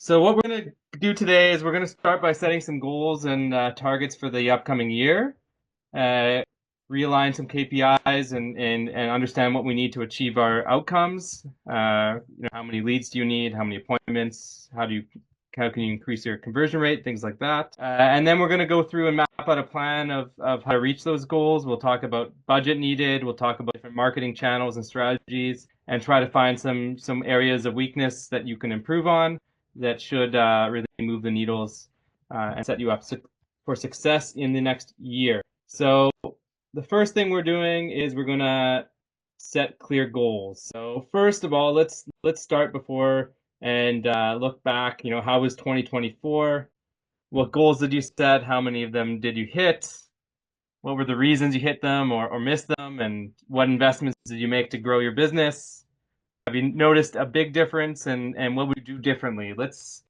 So what we're going to do today is we're going to start by setting some goals and targets for the upcoming year, uh, realign some KPIs and understand what we need to achieve our outcomes. How many leads do you need? How many appointments? How can you increase your conversion rate? Things like that. And then we're going to go through and map out a plan of how to reach those goals. We'll talk about budget needed. We'll talk about different marketing channels and strategies, and try to find some areas of weakness that you can improve on that should really move the needles and set you up for success in the next year. So the first thing we're doing is we're gonna set clear goals. So first of all, let's start before and look back. How was 2024? What goals did you set? How many of them did you hit? What were the reasons you hit them or missed them? And what investments did you make to grow your business? Have you noticed a big difference, and what would you do differently? Let's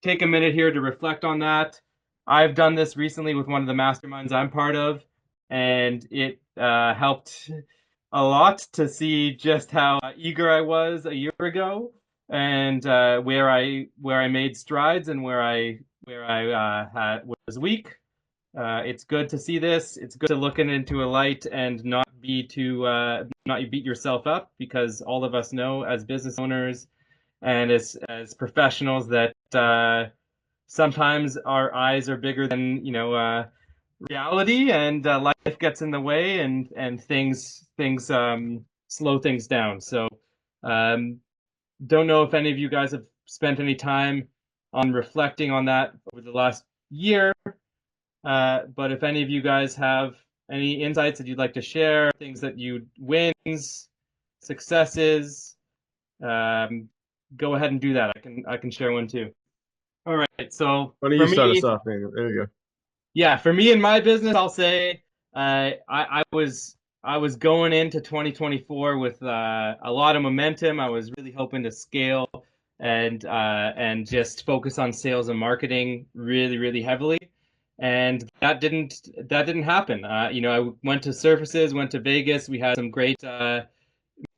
take a minute here to reflect on that. I've done this recently with one of the masterminds I'm part of, and it helped a lot to see just how eager I was a year ago, and where I made strides and where I was weak. It's good to see this. It's good to look it into a light and not beat yourself up, because all of us know as business owners and as professionals that sometimes our eyes are bigger than reality, and life gets in the way, and things slow things down. So um, don't know if any of you guys have spent any time on reflecting on that over the last year, but if any of you guys have any insights that you'd like to share, things that you wins, successes, um, go ahead and do that. I can share one too. All right. So Why don't you for start us me, off, Daniel? There you go. yeah, for me in my business, I'll say I was going into 2024 with a lot of momentum. I was really hoping to scale and just focus on sales and marketing really, really heavily. And that didn't happen. I went to Surfaces, went to Vegas. We had some great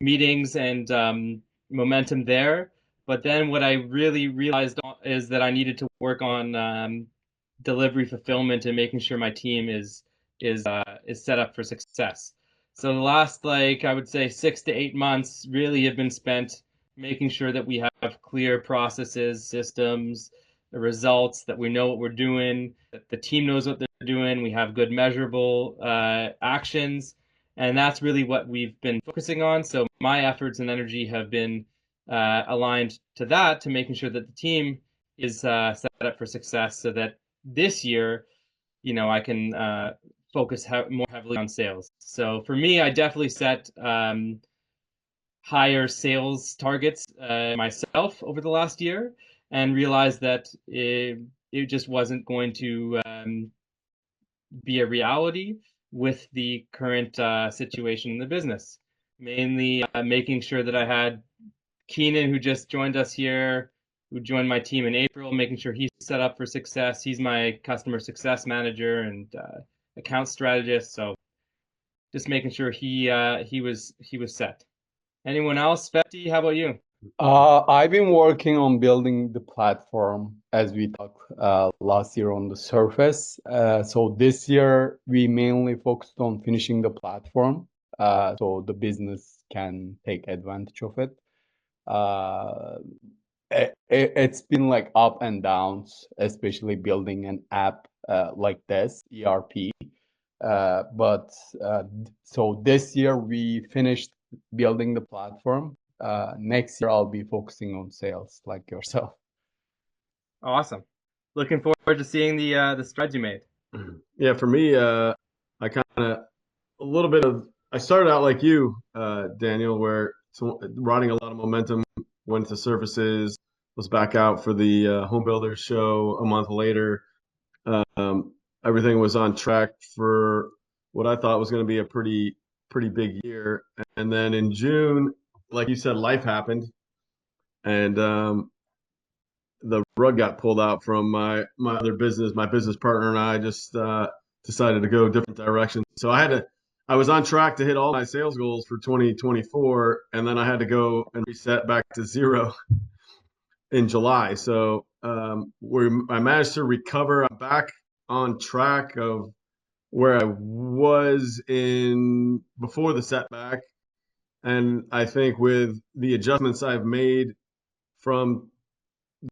meetings and momentum there. But then what I really realized is that I needed to work on delivery fulfillment and making sure my team is set up for success. So the last, like, I would say 6 to 8 months really have been spent making sure that we have clear processes, systems, the results, that we know what we're doing, that the team knows what they're doing. We have good measurable actions, and that's really what we've been focusing on. So my efforts and energy have been aligned to that, to making sure that the team is set up for success, so that this year, I can focus more heavily on sales. So for me, I definitely set higher sales targets myself over the last year, and realized that it just wasn't going to be a reality with the current situation in the business. Mainly making sure that I had Keenan, who just joined us here, who joined my team in April, making sure he's set up for success. He's my customer success manager and account strategist. So just making sure he was set. Anyone else? Fetty, how about you? I've been working on building the platform as we talked last year on the surface. So this year we mainly focused on finishing the platform so the business can take advantage of it. Uh, it's been like up and downs, especially building an app like this, ERP. But so this year we finished building the platform. Next year I'll be focusing on sales like yourself. Awesome. Looking forward to seeing the strides you made. Yeah, for me, I kind of a little bit of. I started out like you, Daniel, where riding a lot of momentum, went to Surfaces, was back out for the Home Builders show a month later. Um, Everything was on track for what I thought was going to be a pretty big year. And then in June, like you said, life happened, and the rug got pulled out from my other business. My business partner and I just decided to go different directions. So I was on track to hit all my sales goals for 2024, and then I had to go and reset back to zero in July. So I managed to recover. I'm back on track of where I was in before the setback. And I think with the adjustments I've made from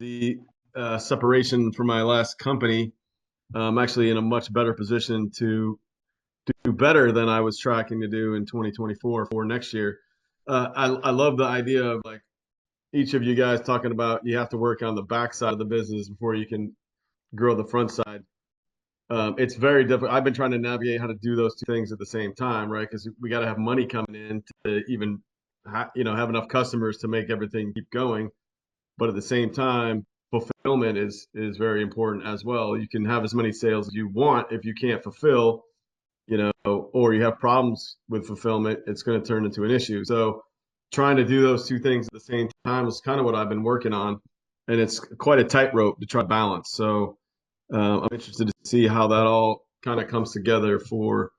the separation from my last company, I'm actually in a much better position to do better than I was tracking to do in 2024 for next year. I love the idea of like each of you guys talking about you have to work on the back side of the business before you can grow the front side. It's very difficult. I've been trying to navigate how to do those two things at the same time, right? Because we got to have money coming in to even, have enough customers to make everything keep going. But at the same time, fulfillment is very important as well. You can have as many sales as you want if you can't fulfill, or you have problems with fulfillment, it's going to turn into an issue. So trying to do those two things at the same time is kind of what I've been working on, and it's quite a tightrope to try to balance. So I'm interested to see how that all kind of comes together for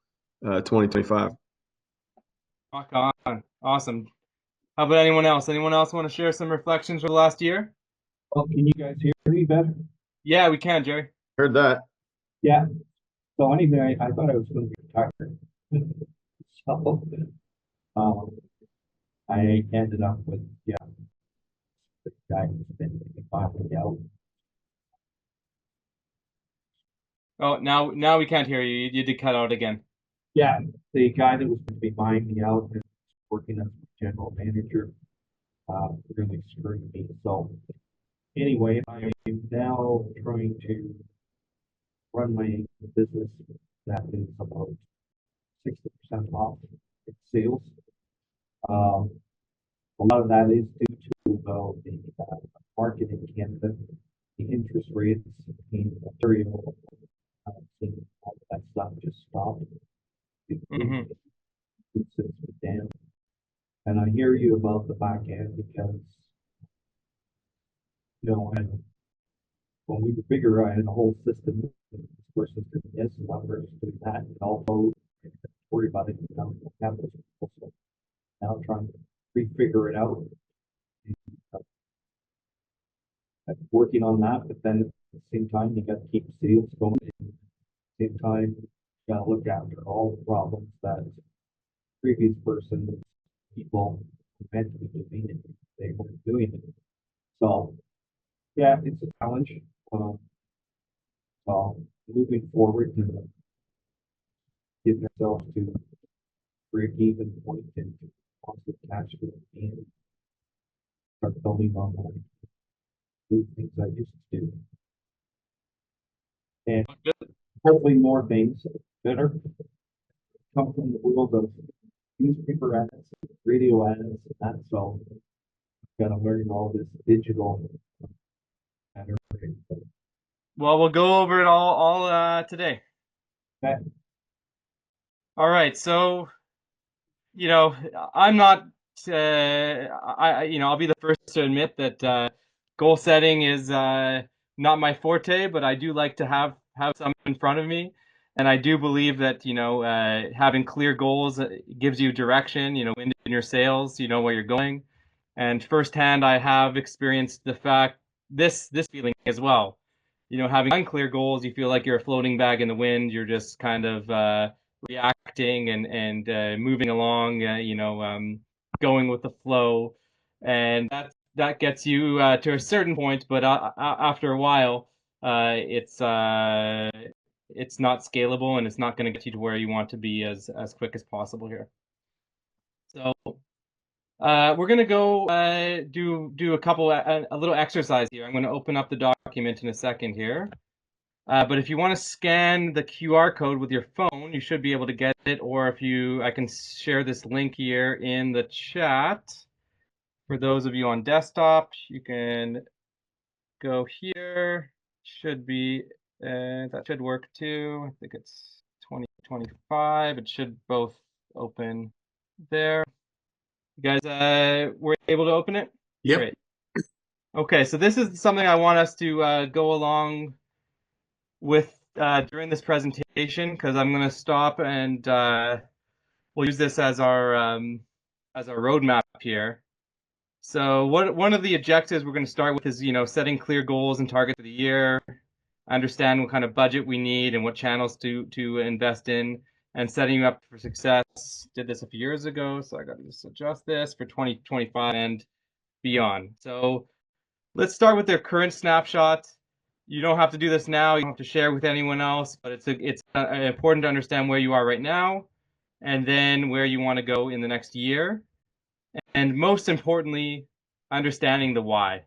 2025. Rock on. Awesome. How about anyone else? Anyone else want to share some reflections for the last year? Well, can you guys hear me better? Yeah, we can, Jerry. Heard that. Yeah. So anyway, I thought I was going to be retired. So um, I ended up with the guy who's been finally out. Oh, now we can't hear you. You did cut out again. Yeah, the guy that was going to be buying me out and working as general manager really screwed me. So anyway, I'm now trying to run my business that is about 60% off its sales. Um, A lot of that is due to the market in Canada, the interest rates in Ontario, seeing all of that stuff just stopped. The Mm-hmm. food sits down. And I hear you about the back end because, and when we were bigger, I had a whole system. This person's doing this, and one person's doing that, and all those. Worry about it. Now we don't have those people. So now I'm trying to refigure it out. I'm working on that, but then at the same time, you got to keep sales going. At the same time, you got to look after all the problems that previous person, people were meant to be doing it. They weren't doing it. So, yeah, it's a challenge. Um, so, moving forward to getting ourselves to break even point and positive cash flow and start building on that. Do things I used to do. And hopefully more things that are come from the world of newspaper ads, radio ads, and that. So got to learn all this digital and everything. Well, we'll go over it all today. Okay. All right. So, I'm not. I'll be the first to admit that goal setting is not my forte, but I do like to have some in front of me, and I do believe that having clear goals gives you direction. In your sales, you know where you're going, and firsthand, I have experienced this feeling as well. Having unclear goals, you feel like you're a floating bag in the wind. You're just kind of reacting and moving along, going with the flow, and that gets you to a certain point. But after a while, it's not scalable, and it's not going to get you to where you want to be as quick as possible here. So we're going to go do a little exercise here. I'm going to open up the document in a second here. But if you want to scan the QR code with your phone, you should be able to get it. Or I can share this link here in the chat. For those of you on desktop, you can go here. That should work too. I think it's 2025. It should both open there. You guys were able to open it? Yep. Great. Okay, so this is something I want us to go along with during this presentation, because I'm going to stop and we'll use this as our roadmap here. So one of the objectives we're going to start with is, setting clear goals and targets for the year, understand what kind of budget we need and what channels to invest in, and setting you up for success. Did this a few years ago, so I got to just adjust this for 2025 and beyond. So let's start with their current snapshot. You don't have to do this now. You don't have to share with anyone else, but it's important to understand where you are right now and then where you want to go in the next year. And most importantly, understanding the why.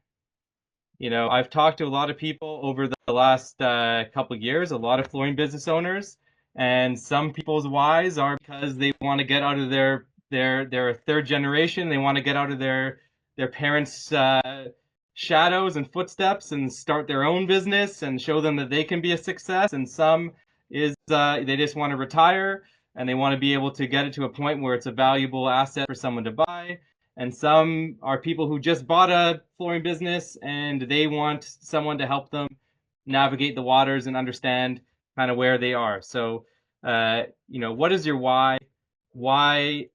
I've talked to a lot of people over the last couple of years, a lot of flooring business owners, and some people's whys are because they want to get out of their third generation. They want to get out of their parents' shadows and footsteps and start their own business and show them that they can be a success. And some is they just want to retire and they want to be able to get it to a point where it's a valuable asset for someone to buy. And some are people who just bought a flooring business and they want someone to help them navigate the waters and understand kind of where they are. So, what is your why? Why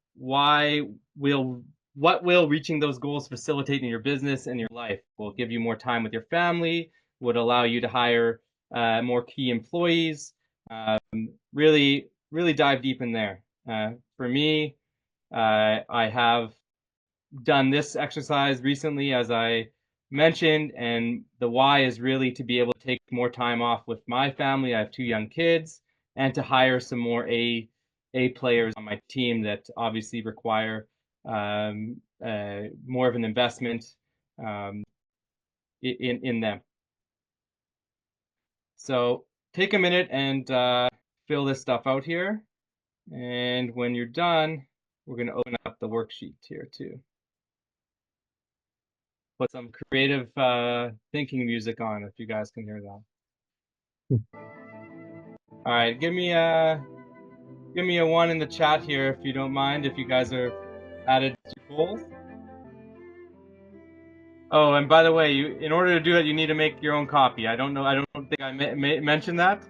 will what will reaching those goals facilitate in your business and your life? Will give you more time with your family, would allow you to hire more key employees. Really, really dive deep in there. For me, I have done this exercise recently, as I mentioned, and the why is really to be able to take more time off with my family. I have 2 young kids, and to hire some more A players on my team that obviously require more of an investment um, in them. So take a minute and fill this stuff out here. And when you're done, we're going to open up the worksheet here too. Put some creative thinking music on if you guys can hear that. All right, give me a 1 in the chat here if you don't mind, if you guys are added to goals. Oh, and by the way, in order to do it, you need to make your own copy. I don't think I mentioned that,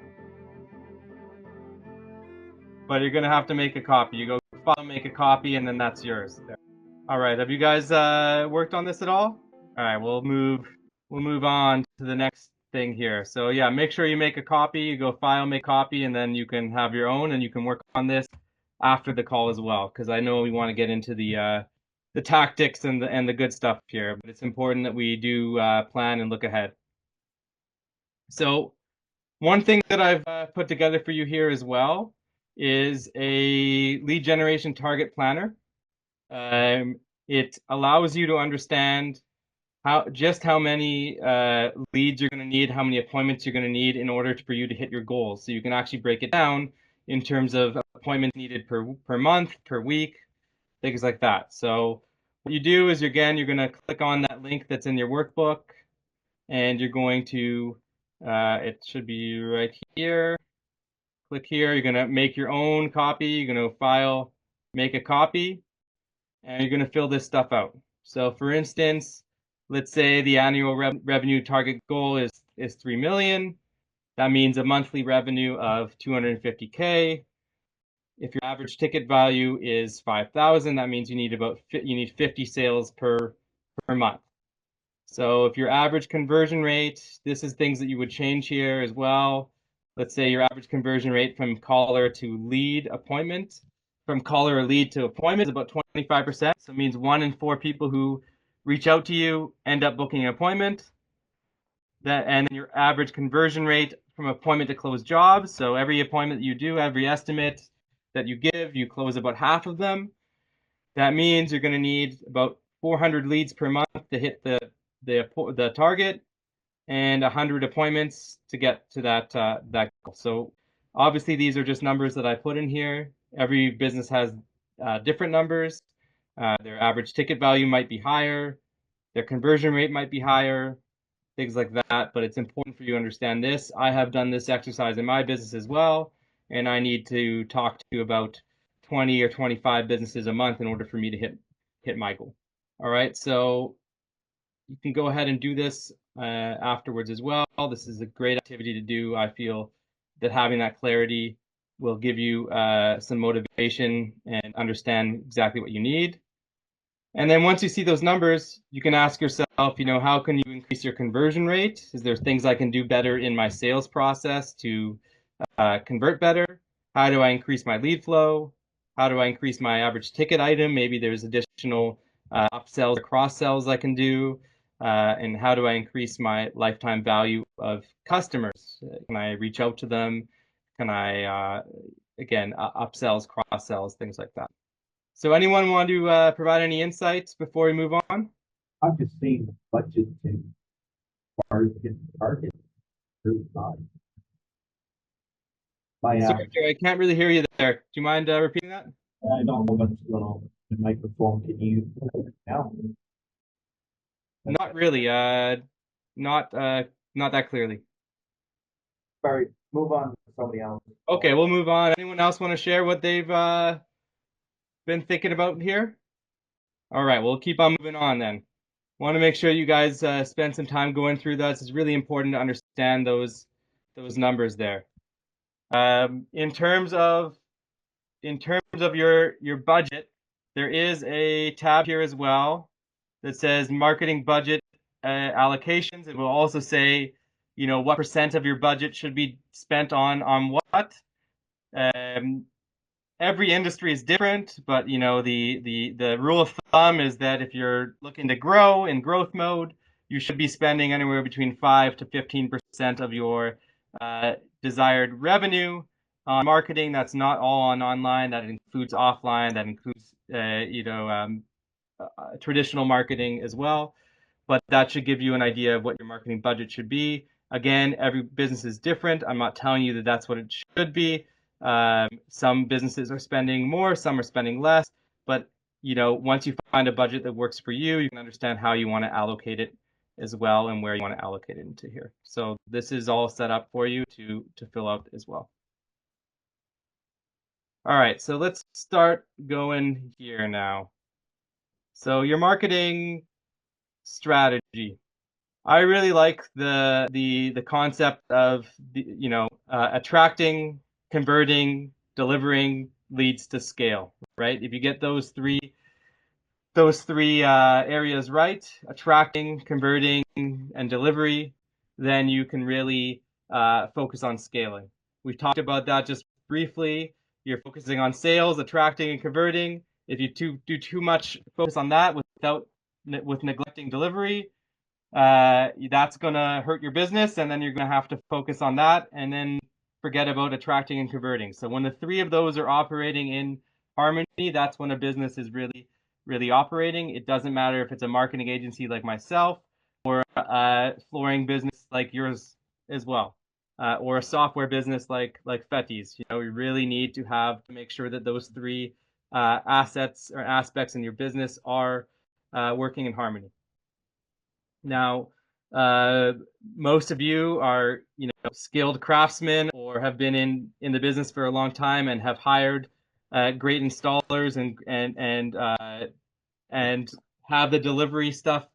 but you're gonna have to make a copy. You go file, make a copy, and then that's yours. There. All right, have you guys worked on this at all? All right, we'll move on to the next thing here. So yeah, make sure you make a copy. You go file, make copy, and then you can have your own, and you can work on this after the call as well. Because I know we want to get into the tactics and the good stuff here, but it's important that we do plan and look ahead. So one thing that I've put together for you here as well is a lead generation target planner. It allows you to understand how many leads you're going to need, how many appointments you're going to need in order for you to hit your goals. So you can actually break it down in terms of appointments needed per month, per week, things like that. So what you do is, again, you're going to click on that link that's in your workbook, and you're going to, it should be right here. Click here. You're going to make your own copy. You're going to file, make a copy, and you're going to fill this stuff out. So for instance, let's say the annual revenue target goal is 3 million. That means a monthly revenue of 250K. If your average ticket value is 5,000, that means you need 50 sales per month. So if your average conversion rate, this is things that you would change here as well. Let's say your average conversion rate from caller to lead appointment, from caller or lead to appointment is about 25%. So it means 1 in 4 people who reach out to you end up booking an appointment. And then your average conversion rate from appointment to closed jobs. So every appointment that you do, every estimate that you give, you close about half of them. That means you're going to need about 400 leads per month to hit the target, and 100 appointments to get to that goal. So obviously these are just numbers that I put in here. Every business has different numbers. Their average ticket value might be higher. Their conversion rate might be higher, things like that. But it's important for you to understand this. I have done this exercise in my business as well, and I need to talk to about 20 or 25 businesses a month in order for me to hit my goal. All right, so you can go ahead and do this afterwards as well. This is a great activity to do. I feel that having that clarity will give you some motivation and understand exactly what you need. And then once you see those numbers, you can ask yourself, how can you increase your conversion rate? Is there things I can do better in my sales process to convert better? How do I increase my lead flow? How do I increase my average ticket item? Maybe there's additional upsells or cross sells I can do. And how do I increase my lifetime value of customers? Can I reach out to them? Can I, again, upsells, cross sells, things like that. So anyone want to provide any insights before we move on? I've just seen the budget and target really high. Sorry, Joe, I can't really hear you there. Do you mind repeating that? I don't know what's going on with the microphone. Can you now? Not really. Not that clearly. Sorry, move on to somebody else. Okay, we'll move on. Anyone else want to share what they've been thinking about here? All right, we'll keep on moving on then. Want to make sure you guys spend some time going through this. It's really important to understand those numbers there. In terms of your budget, there is a tab here as well that says marketing budget allocations. It will also say, what percent of your budget should be spent on what. Every industry is different, but the rule of thumb is that if you're looking to grow in growth mode, you should be spending anywhere between 5 to 15% of your desired revenue on marketing. That's not all on online. That includes offline. That includes traditional marketing as well. But that should give you an idea of what your marketing budget should be. Again, every business is different. I'm not telling you that that's what it should be. Some businesses are spending more, some are spending less. But once you find a budget that works for you, you can understand how you want to allocate it as well and where you want to allocate it into here. So this is all set up for you to fill out as well. All right, so let's start going here now. So your marketing strategy. I really like the concept of attracting, converting, delivering leads to scale, right? If you get those three areas right, attracting, converting, and delivery, then you can really focus on scaling. We've talked about that just briefly. You're focusing on sales, attracting, and converting. If you do too much focus on that with neglecting delivery, that's going to hurt your business, and then you're going to have to focus on that and then forget about attracting and converting. So when the three of those are operating in harmony, that's when a business is really, really operating. It doesn't matter if it's a marketing agency like myself or a flooring business like yours as well, or a software business like Fetty's. We really need to make sure that those three assets or aspects in your business are working in harmony. Now, most of you are, skilled craftsmen or have been in the business for a long time and have hired great installers and have the delivery stuff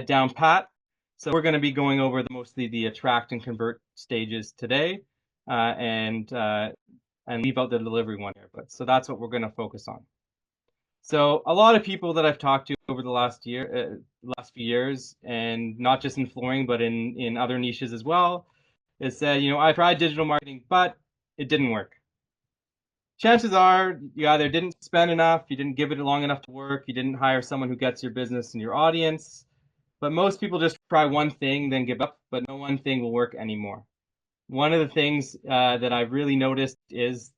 down pat. So we're going to be going over mostly the attract and convert stages today, and leave out the delivery one here. So that's what we're going to focus on. So a lot of people that I've talked to over the last few years, and not just in flooring, but in other niches as well, has said, I tried digital marketing, but it didn't work. Chances are you either didn't spend enough, you didn't give it long enough to work, you didn't hire someone who gets your business and your audience. But most people just try one thing, then give up, but no one thing will work anymore. One of the things that I've really noticed is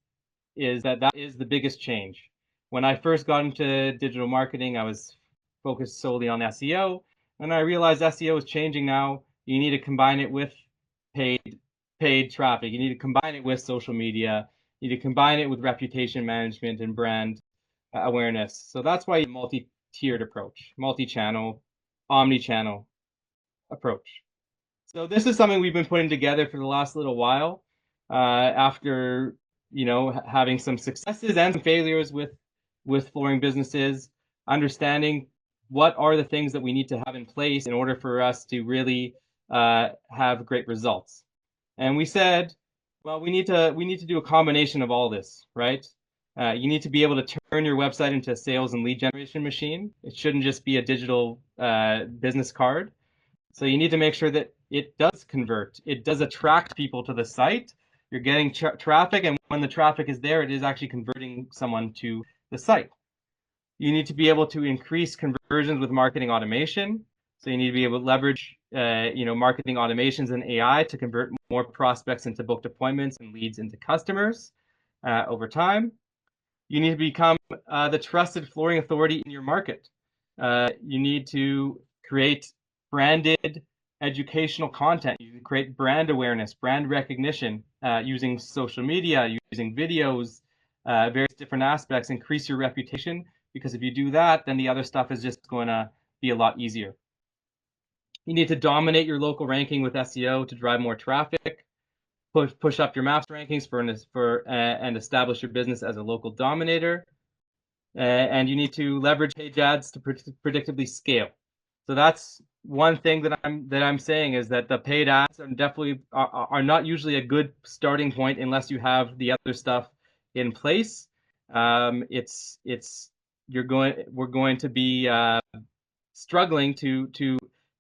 that is the biggest change. When I first got into digital marketing, I was focused solely on SEO, and I realized SEO is changing now. You need to combine it with paid traffic. You need to combine it with social media. You need to combine it with reputation management and brand awareness. So that's why you multi-tiered approach, multi-channel, omni-channel approach. So this is something we've been putting together for the last little while, after having some successes and some failures with flooring businesses, understanding what are the things that we need to have in place in order for us to really have great results. And we said, well, we need to do a combination of all this, right? You need to be able to turn your website into a sales and lead generation machine. It shouldn't just be a digital business card. So you need to make sure that it does convert. It does attract people to the site. You're getting traffic, and when the traffic is there, it is actually converting someone to the site. You need to be able to increase conversions with marketing automation. So you need to be able to leverage, marketing automations and AI to convert more prospects into booked appointments and leads into customers over time. You need to become the trusted flooring authority in your market. You need to create branded educational content. You can create brand awareness, brand recognition using social media, using videos, various different aspects, increase your reputation. Because if you do that, then the other stuff is just going to be a lot easier. You need to dominate your local ranking with SEO to drive more traffic. Push up your maps rankings and establish your business as a local dominator. And you need to leverage page ads to predictably scale. So that's one thing that I'm saying is that the paid ads are definitely are not usually a good starting point unless you have the other stuff in place. We're going to be struggling to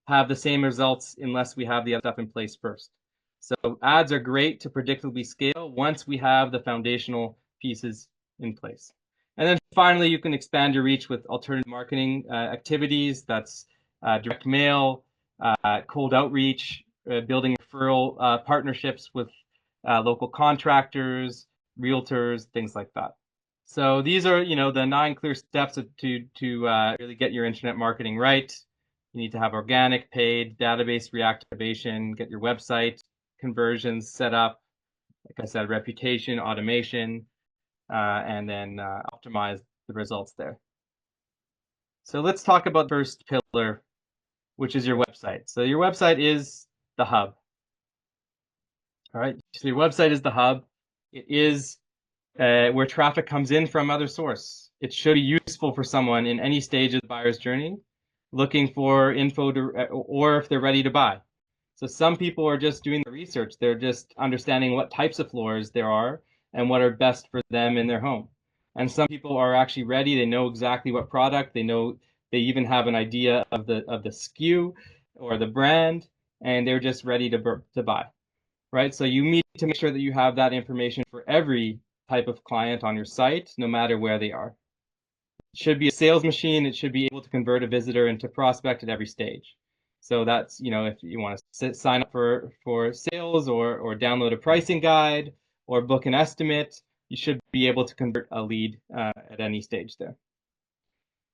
have the same results unless we have the other stuff in place first. So ads are great to predictably scale once we have the foundational pieces in place. And then finally, you can expand your reach with alternative marketing activities. That's direct mail, cold outreach, building referral partnerships with local contractors, realtors, things like that. So these are, the 9 clear steps to really get your internet marketing right. You need to have organic, paid, database reactivation, get your website conversions set up. Like I said, reputation, automation, and then optimize the results there. So let's talk about the first pillar, which is your website. So your website is the hub. All right, so your website is the hub. It is where traffic comes in from other source. It should be useful for someone in any stage of the buyer's journey, looking for info or if they're ready to buy. So some people are just doing the research. They're just understanding what types of floors there are and what are best for them in their home. And some people are actually ready. They know exactly what product. They even have an idea of the SKU or the brand, and they're just ready to buy. Right? So you need to make sure that you have that information for every type of client on your site, no matter where they are. It should be a sales machine. It should be able to convert a visitor into prospect at every stage. So that's, if you want to sign up for sales or download a pricing guide or book an estimate, you should be able to convert a lead at any stage there.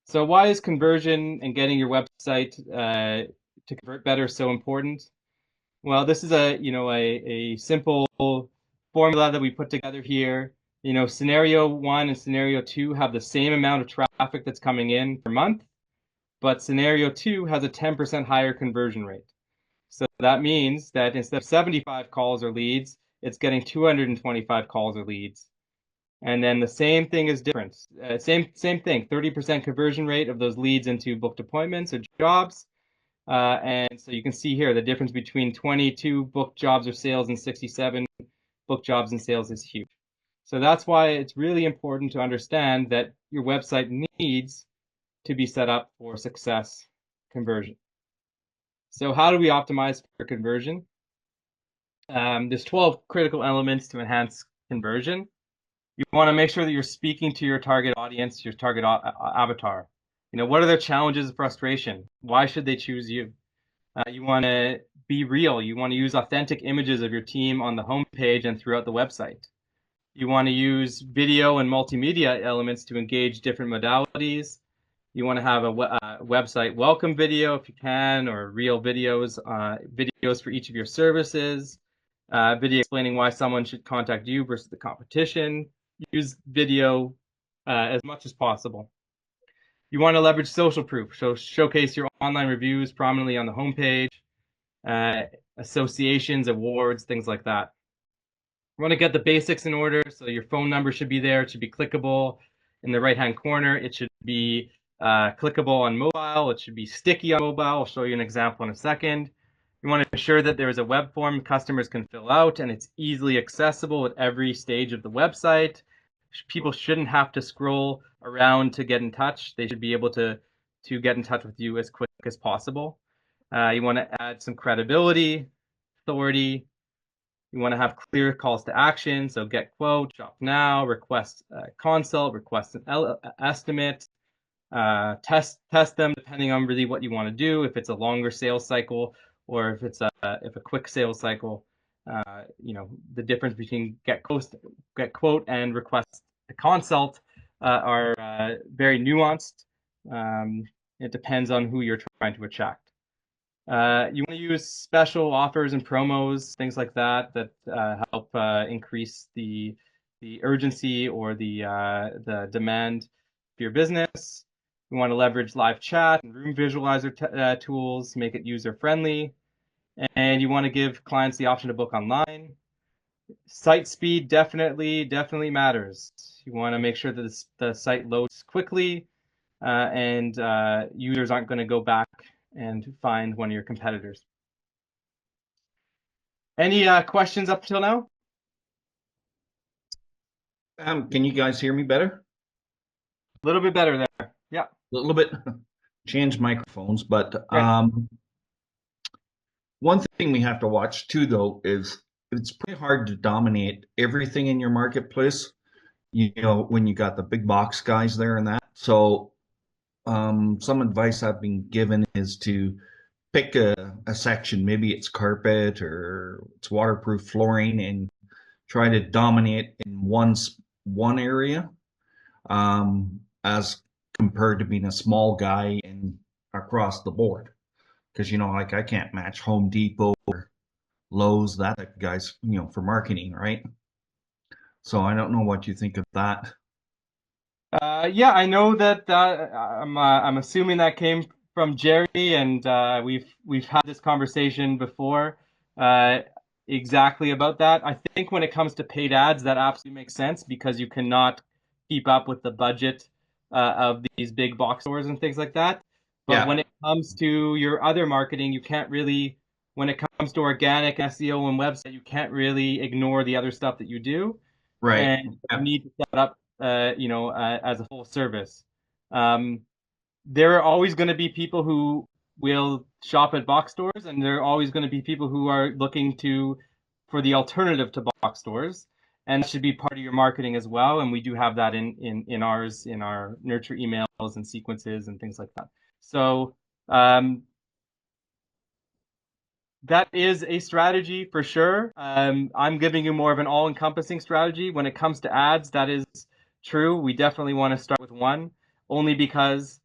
So why is conversion and getting your website to convert better so important? Well, this is a simple formula that we put together here. Scenario 1 and scenario 2 have the same amount of traffic that's coming in per month, but scenario 2 has a 10% higher conversion rate. So that means that instead of 75 calls or leads, it's getting 225 calls or leads. And then the same thing is different. Same thing, 30% conversion rate of those leads into booked appointments or jobs. And so you can see here the difference between 22 booked jobs or sales and 67 booked jobs and sales is huge. So that's why it's really important to understand that your website needs to be set up for success conversion. So how do we optimize for conversion? There's 12 critical elements to enhance conversion. You want to make sure that you're speaking to your target audience, your target avatar. What are their challenges and frustration? Why should they choose you? You want to be real. You want to use authentic images of your team on the homepage and throughout the website. You want to use video and multimedia elements to engage different modalities. You want to have a website welcome video if you can, or real videos, videos for each of your services, video explaining why someone should contact you versus the competition. Use video as much as possible. You want to leverage social proof, so showcase your online reviews prominently on the homepage, associations, awards, things like that. You want to get the basics in order, so your phone number should be there. It should be clickable in the right-hand corner. It should be clickable on mobile. It should be sticky on mobile. I'll show you an example in a second. You want to ensure that there is a web form customers can fill out and it's easily accessible at every stage of the website. People shouldn't have to scroll around to get in touch. They should be able to get in touch with you as quick as possible. You want to add some credibility, authority. You want to have clear calls to action. So get quote, shop now, request a consult, request an estimate, test them depending on really what you want to do. If it's a longer sales cycle or if it's a quick sales cycle, the difference between get quote and request a consult are very nuanced. It depends on who you're trying to attract. You want to use special offers and promos, things like that, help increase the urgency or the demand for your business. You want to leverage live chat and room visualizer tools, make it user friendly, and you want to give clients the option to book online. Site speed definitely matters. You want to make sure that the site loads quickly, and users aren't going to go back and find one of your competitors. Any questions up till now? Can you guys hear me better? A little bit better there. Yeah. A little bit. Changed microphones, but Right. one thing we have to watch too, though, is it's pretty hard to dominate everything in your marketplace. You know, when you got the big box guys there and that. So, some advice I've been given is to pick a section. Maybe it's carpet or it's waterproof flooring, and try to dominate in one area, as compared to being a small guy and across the board. Because like I can't match Home Depot or Lowe's, that type of guys, for marketing, right? So I don't know what you think of that. Yeah, I know that I'm assuming that came from Jerry, and we've had this conversation before, uh, exactly about that. I think when it comes to paid ads, that absolutely makes sense because you cannot keep up with the budget of these big box stores and things like that. But Yeah, when it comes to your other marketing, you can't really, when it comes to organic SEO and website, you can't really ignore the other stuff that you do, right. and you Yeah, need to set up, as a full service. Um, there are always going to be people who will shop at box stores, and there are always going to be people who are looking for the alternative to box stores, and that should be part of your marketing as well. And we do have that in ours, in our nurture emails and sequences and things like that. So that is a strategy for sure. I'm giving you more of an all-encompassing strategy. When it comes to ads, that is true. We definitely want to start with one, only because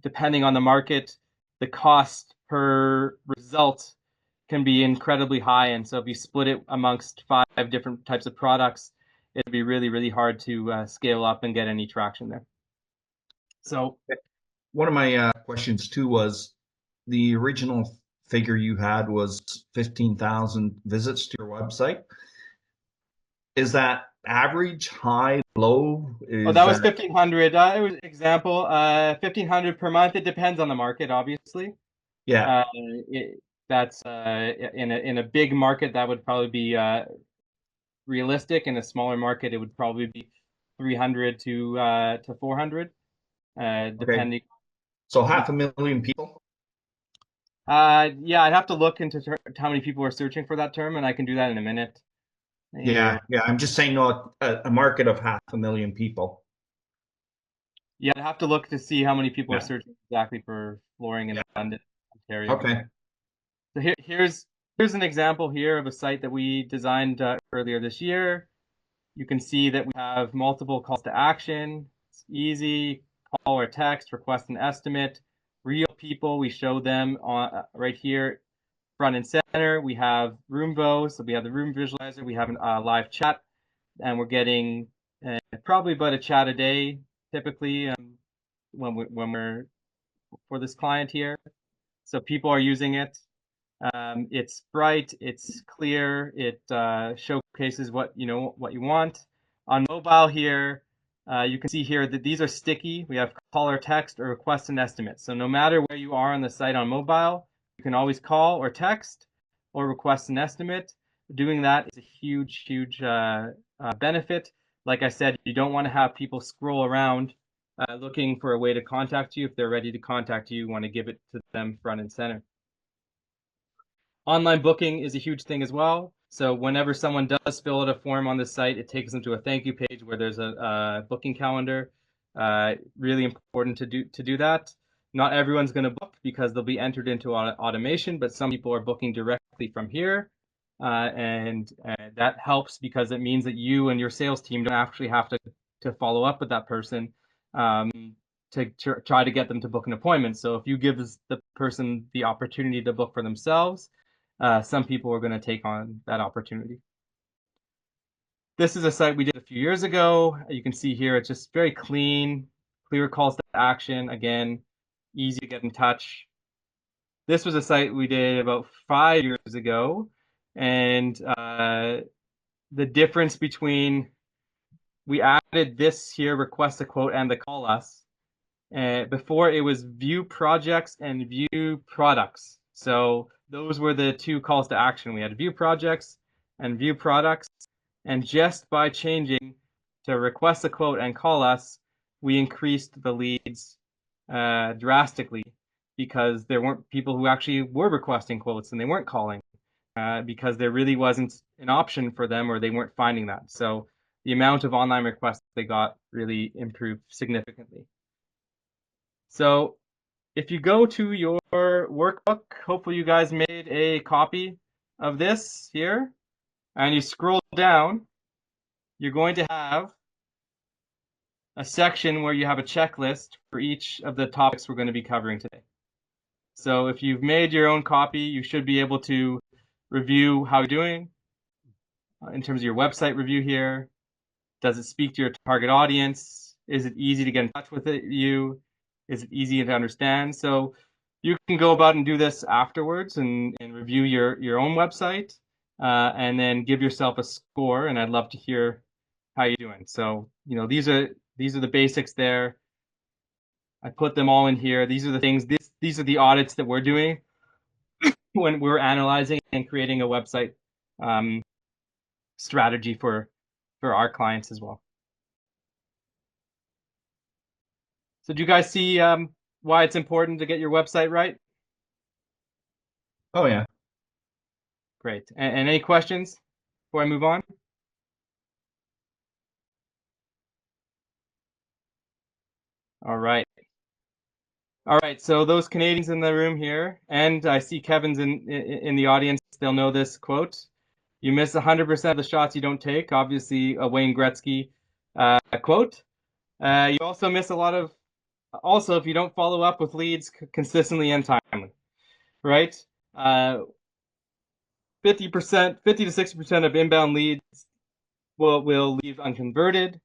depending on the market, the cost per result can be incredibly high. And so if you split it amongst 5 different types of products, it'd be really hard to scale up and get any traction there. So one of my questions too was the original figure you had was 15,000 visits to your website. Is that average, high, low? oh, Is that was that 1,500. It was an example. 1,500 per month. It depends on the market, obviously. yeah, Uh, that's in a big market that would probably be realistic. In a smaller market, it would probably be 300 to 400, okay. depending. So 500,000 people? Yeah, I'd have to look into how many people are searching for that term, and I can do that in a minute. Here, Yeah. I'm just saying, no, a market of 500,000 people. yeah, I'd have to look to see how many people are Yeah. searching exactly for flooring in Yeah. London, Ontario. Okay. So here's an example here of a site that we designed earlier this year. You can see that we have multiple calls to action. It's easy, call or text, request an estimate. Real people, we show them on right here, front and center. We have Roomvo, so we have the room visualizer. We have a live chat, and we're getting probably about a chat a day, typically, when we're for this client here. So people are using it. It's bright, it's clear, it showcases what you want. On mobile here, you can see here that these are sticky. We have call or text or request an estimate. So no matter where you are on the site on mobile, you can always call or text or request an estimate. Doing that is a huge benefit. Like I said, you don't want to have people scroll around looking for a way to contact you. If they're ready to contact you, you want to give it to them front and center. Online booking is a huge thing as well. So whenever someone does fill out a form on the site, it takes them to a thank you page where there's a booking calendar. Really important to do that. Not everyone's going to book because they'll be entered into automation, but some people are booking directly from here. And that helps because it means that you and your sales team don't actually have to follow up with that person to try to get them to book an appointment. So if you give the person the opportunity to book for themselves, some people are going to take on that opportunity. This is a site we did a few years ago. You can see here it's just very clean, clear calls to action. Again, easy to get in touch. This was a site we did about 5 years ago, and the difference between we added this here, request a quote, and the call us. Before it was view projects and view products. So those were the two calls to action. We had view projects and view products. And just by changing to request a quote and call us, we increased the leads drastically because there weren't people who actually were requesting quotes and they weren't calling because there really wasn't an option for them or they weren't finding that. So the amount of online requests they got really improved significantly. So if you go to your workbook, hopefully you guys made a copy of this here, and you scroll down, you're going to have a section where you have a checklist for each of the topics we're going to be covering today. So if you've made your own copy, you should be able to review how you're doing in terms of your website review here. Does it speak to your target audience? Is it easy to get in touch with you? Is it easy to understand? So you can go about and do this afterwards and review your own website and then give yourself a score. And I'd love to hear how you're doing. So, these are the basics there. I put them all in here. These are the things, these are the audits that we're doing when we're analyzing and creating a website strategy for our clients as well. So do you guys see why it's important to get your website right? Oh yeah. Great. And any questions before I move on? All right. All right. So those Canadians in the room here, and I see Kevin's in the audience. They'll know this quote. You miss 100% of the shots you don't take. Obviously, a Wayne Gretzky quote. You also miss a lot of. Also, if you don't follow up with leads consistently and timely, right? 50%, 50 to 60% of inbound leads will leave unconverted,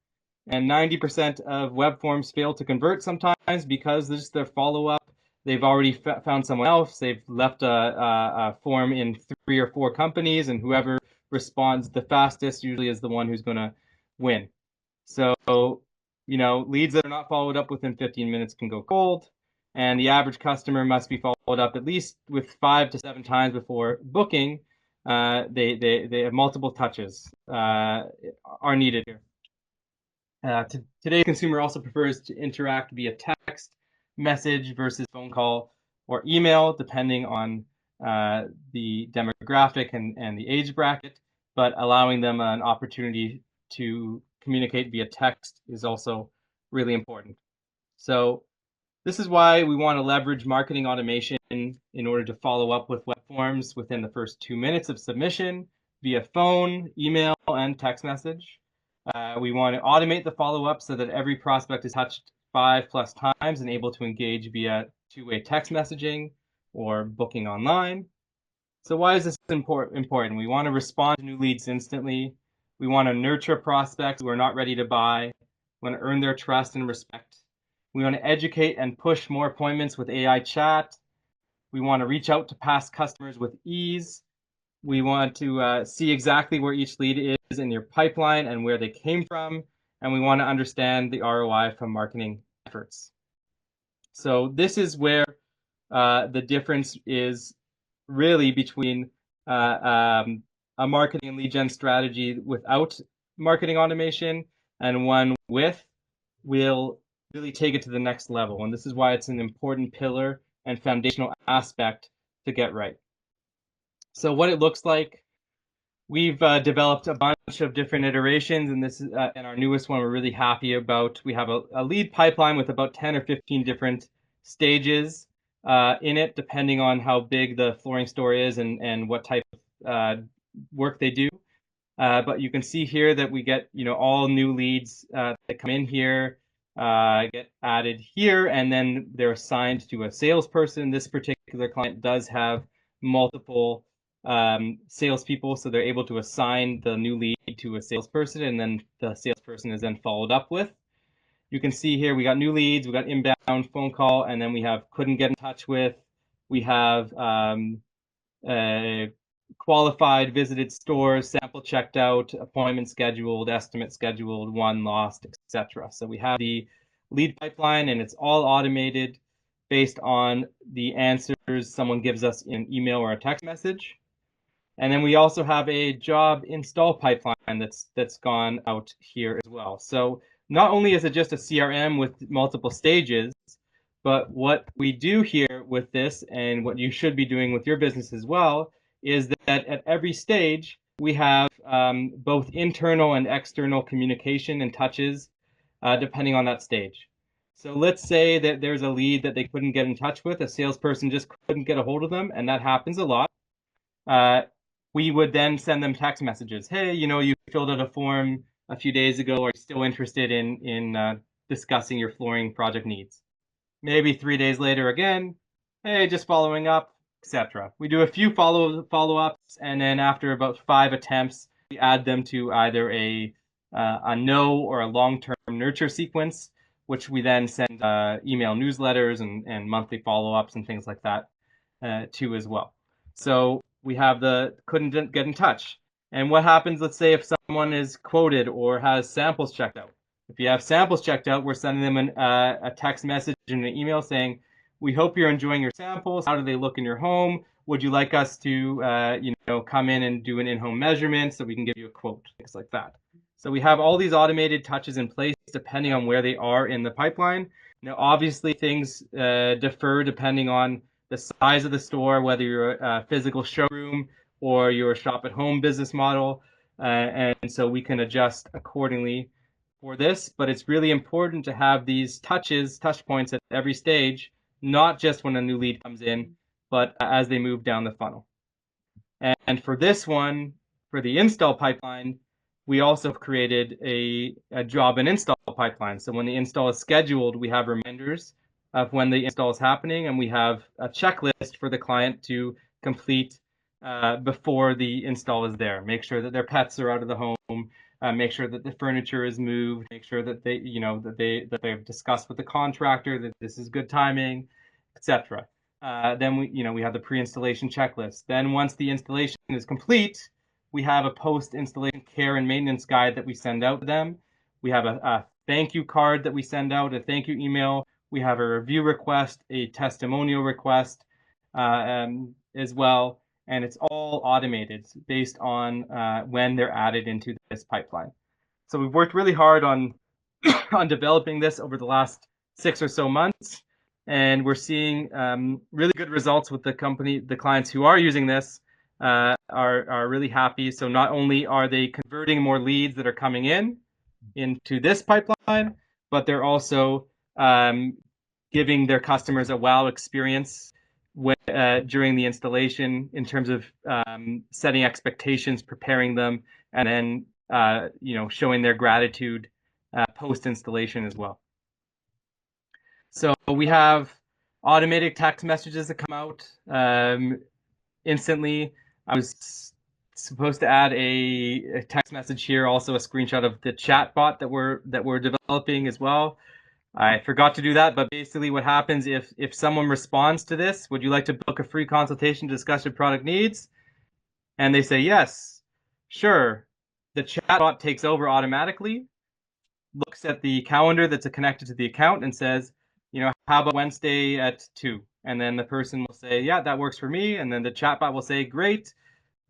and 90% of web forms fail to convert sometimes because there's their follow-up. They've already found someone else. They've left a form in 3 or 4 companies, and whoever responds the fastest usually is the one who's going to win. So, leads that are not followed up within 15 minutes can go cold, and the average customer must be followed up at least with 5 to 7 times before booking. They have multiple touches are needed here. Today's consumer also prefers to interact via text message versus phone call or email, depending on the demographic and the age bracket, but allowing them an opportunity to communicate via text is also really important. So this is why we want to leverage marketing automation in order to follow up with web forms within the first 2 minutes of submission via phone, email, and text message. We want to automate the follow-up so that every prospect is touched 5+ times and able to engage via two-way text messaging or booking online. So why is this important? We want to respond to new leads instantly. We want to nurture prospects who are not ready to buy. We want to earn their trust and respect. We want to educate and push more appointments with AI chat. We want to reach out to past customers with ease. We want to see exactly where each lead is in your pipeline and where they came from. And we want to understand the ROI from marketing efforts. So this is where the difference is really between a marketing and lead gen strategy without marketing automation and one with will really take it to the next level. And this is why it's an important pillar and foundational aspect to get right. So what it looks like, we've developed a bunch of different iterations, and this is and our newest one we're really happy about. We have a lead pipeline with about 10 or 15 different stages in it, depending on how big the flooring store is and what type of work they do. But you can see here that we get, all new leads that come in here get added here, and then they're assigned to a salesperson. This particular client does have multiple salespeople, so they're able to assign the new lead to a salesperson, and then the salesperson is then followed up with. You can see here we got new leads, we got inbound phone call, and then we have couldn't get in touch with. We have qualified, visited stores, sample checked out, appointment scheduled, estimate scheduled, won, lost, etc. So we have the lead pipeline, and it's all automated based on the answers someone gives us in an email or a text message. And then we also have a job install pipeline that's gone out here as well. So not only is it just a CRM with multiple stages, but what we do here with this, and what you should be doing with your business as well, is that at every stage we have both internal and external communication and touches depending on that stage. So let's say that there's a lead that they couldn't get in touch with, a salesperson just couldn't get a hold of them, and that happens a lot. We would then send them text messages. Hey, you filled out a form a few days ago. Are you still interested in discussing your flooring project needs? Maybe 3 days later again, hey, just following up, etc. We do a few follow-ups, and then after about 5 attempts, we add them to either a no or a long-term nurture sequence, which we then send email newsletters and monthly follow-ups and things like that to as well. So we have the couldn't get in touch. And what happens, let's say, if someone is quoted or has samples checked out? If you have samples checked out, we're sending them a text message and an email saying, we hope you're enjoying your samples. How do they look in your home? Would you like us to, come in and do an in-home measurement so we can give you a quote, things like that. So we have all these automated touches in place depending on where they are in the pipeline. Now, obviously, things differ depending on the size of the store, whether you're a physical showroom or you're a shop-at-home business model, and so we can adjust accordingly for this, but it's really important to have these touch points at every stage, not just when a new lead comes in, but as they move down the funnel. And for this one, for the install pipeline, we also created a job and install pipeline. So when the install is scheduled, we have reminders of when the install is happening, and we have a checklist for the client to complete before the install is there. Make sure that their pets are out of the home, make sure that the furniture is moved, make sure that they've discussed with the contractor that this is good timing, etc. Then we have the pre-installation checklist. Then once the installation is complete, we have a post-installation care and maintenance guide that we send out to them. We have a thank you card that we send out, a thank you email. We have a review request, a testimonial request as well. And it's all automated based on when they're added into this pipeline. So we've worked really hard on on developing this over the last 6 or so months, and we're seeing really good results with the clients who are using this are really happy. So not only are they converting more leads that are coming into this pipeline, but they're also giving their customers a wow experience during the installation in terms of setting expectations, preparing them, and then showing their gratitude post installation as well. So we have automated text messages that come out instantly. I was supposed to add a text message here, also a screenshot of the chat bot that we're developing as well. I forgot to do that, but basically what happens if someone responds to this, would you like to book a free consultation to discuss your product needs? And they say yes, sure. The chatbot takes over automatically, looks at the calendar that's connected to the account and says, how about Wednesday at 2? And then the person will say, yeah, that works for me. And then the chatbot will say, great,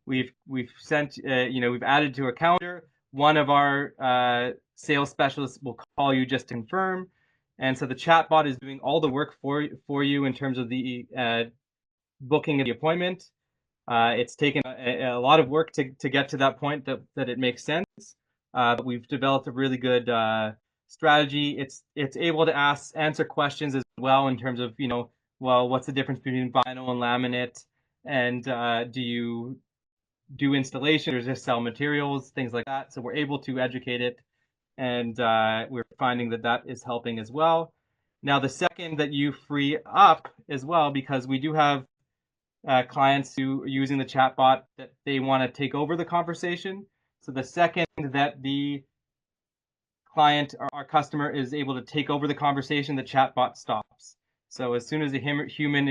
we've sent, we've added to a calendar. one of our sales specialists will call you just to confirm. And so the chatbot is doing all the work for you in terms of the booking of the appointment. It's taken a lot of work to get to that point that it makes sense. But we've developed a really good strategy. It's able to answer questions as well in terms of, well, what's the difference between vinyl and laminate, and do you do installation or just sell materials, things like that. So we're able to educate it, and we're finding that is helping as well. Now, the second that you free up as well, because we do have clients who are using the chatbot that they want to take over the conversation. So the second that the client or our customer is able to take over the conversation, the chatbot stops. So as soon as the human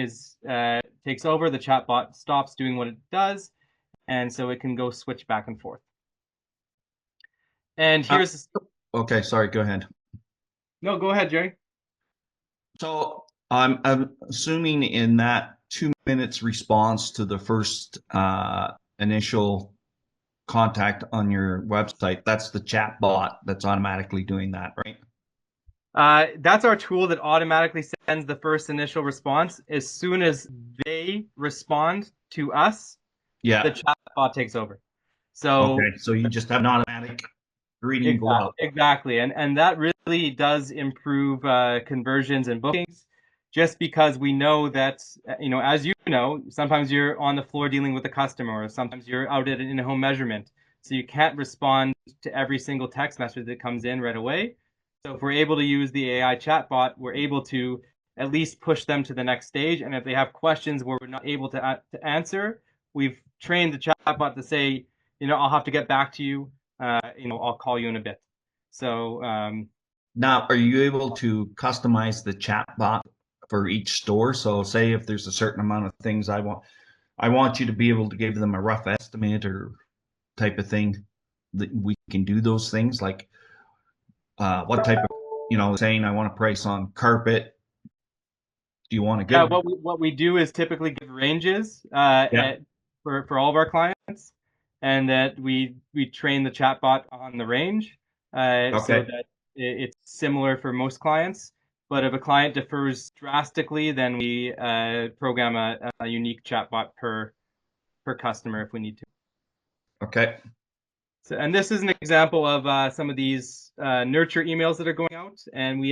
takes over, the chatbot stops doing what it does, and so it can go switch back and forth. And here's Okay, sorry, go ahead. No, go ahead, Jerry. So I'm assuming in that 2 minutes response to the first initial contact on your website, that's the chat bot that's automatically doing that, right? That's our tool that automatically sends the first initial response. As soon as they respond to us, Yeah. the chatbot takes over. So okay, so you just have an automatic greeting go out. exactly, and that really does improve conversions and bookings, just because we know that, as you know, sometimes you're on the floor dealing with a customer, or sometimes you're out at an in-home measurement, so you can't respond to every single text message that comes in right away. So if we're able to use the AI chatbot, we're able to at least push them to the next stage. And if they have questions where we're not able to answer, we've trained the chatbot to say, I'll have to get back to you. I'll call you in a bit. So Now, are you able to customize the chat bot for each store? So say if there's a certain amount of things I want you to be able to give them a rough estimate or type of thing, that we can do those things, like what type of, saying I want a price on carpet. Do you want to yeah, give? what we do is typically give ranges Yeah. for all of our clients, and that we train the chatbot on the range, so Okay. that it's similar for most clients. But if a client differs drastically, then we program a unique chatbot per customer if we need to. Okay. So, and this is an example of some of these nurture emails that are going out, and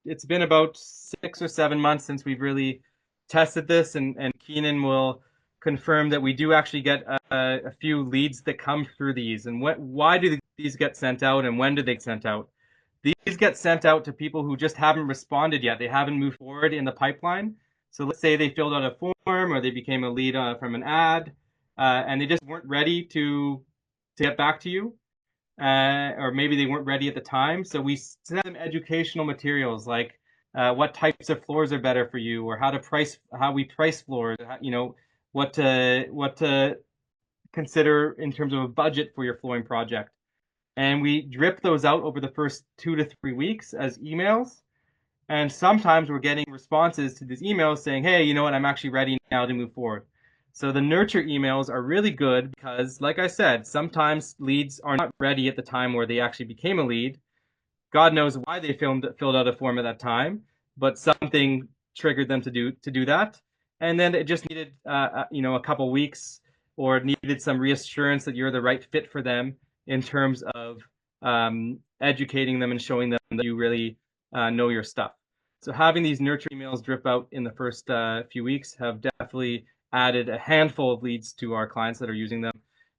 it's been about 6 or 7 months since we've really tested this, and Keenan will confirm that we do actually get a few leads that come through these. And why do these get sent out, and when do they get sent out? These get sent out to people who just haven't responded yet. They haven't moved forward in the pipeline. So let's say they filled out a form, or they became a lead from an ad, and they just weren't ready to get back to you, or maybe they weren't ready at the time. So we send them educational materials like what types of floors are better for you, or how we price floors, what to consider in terms of a budget for your flooring project. And we drip those out over the first 2 to 3 weeks as emails. And sometimes we're getting responses to these emails saying, hey, you know what, I'm actually ready now to move forward. So the nurture emails are really good because, like I said, sometimes leads are not ready at the time where they actually became a lead. God knows why they filled out a form at that time, but something triggered them to do that. And then it just needed a couple weeks, or needed some reassurance that you're the right fit for them in terms of educating them and showing them that you really know your stuff. So having these nurture emails drip out in the first few weeks have definitely added a handful of leads to our clients that are using them.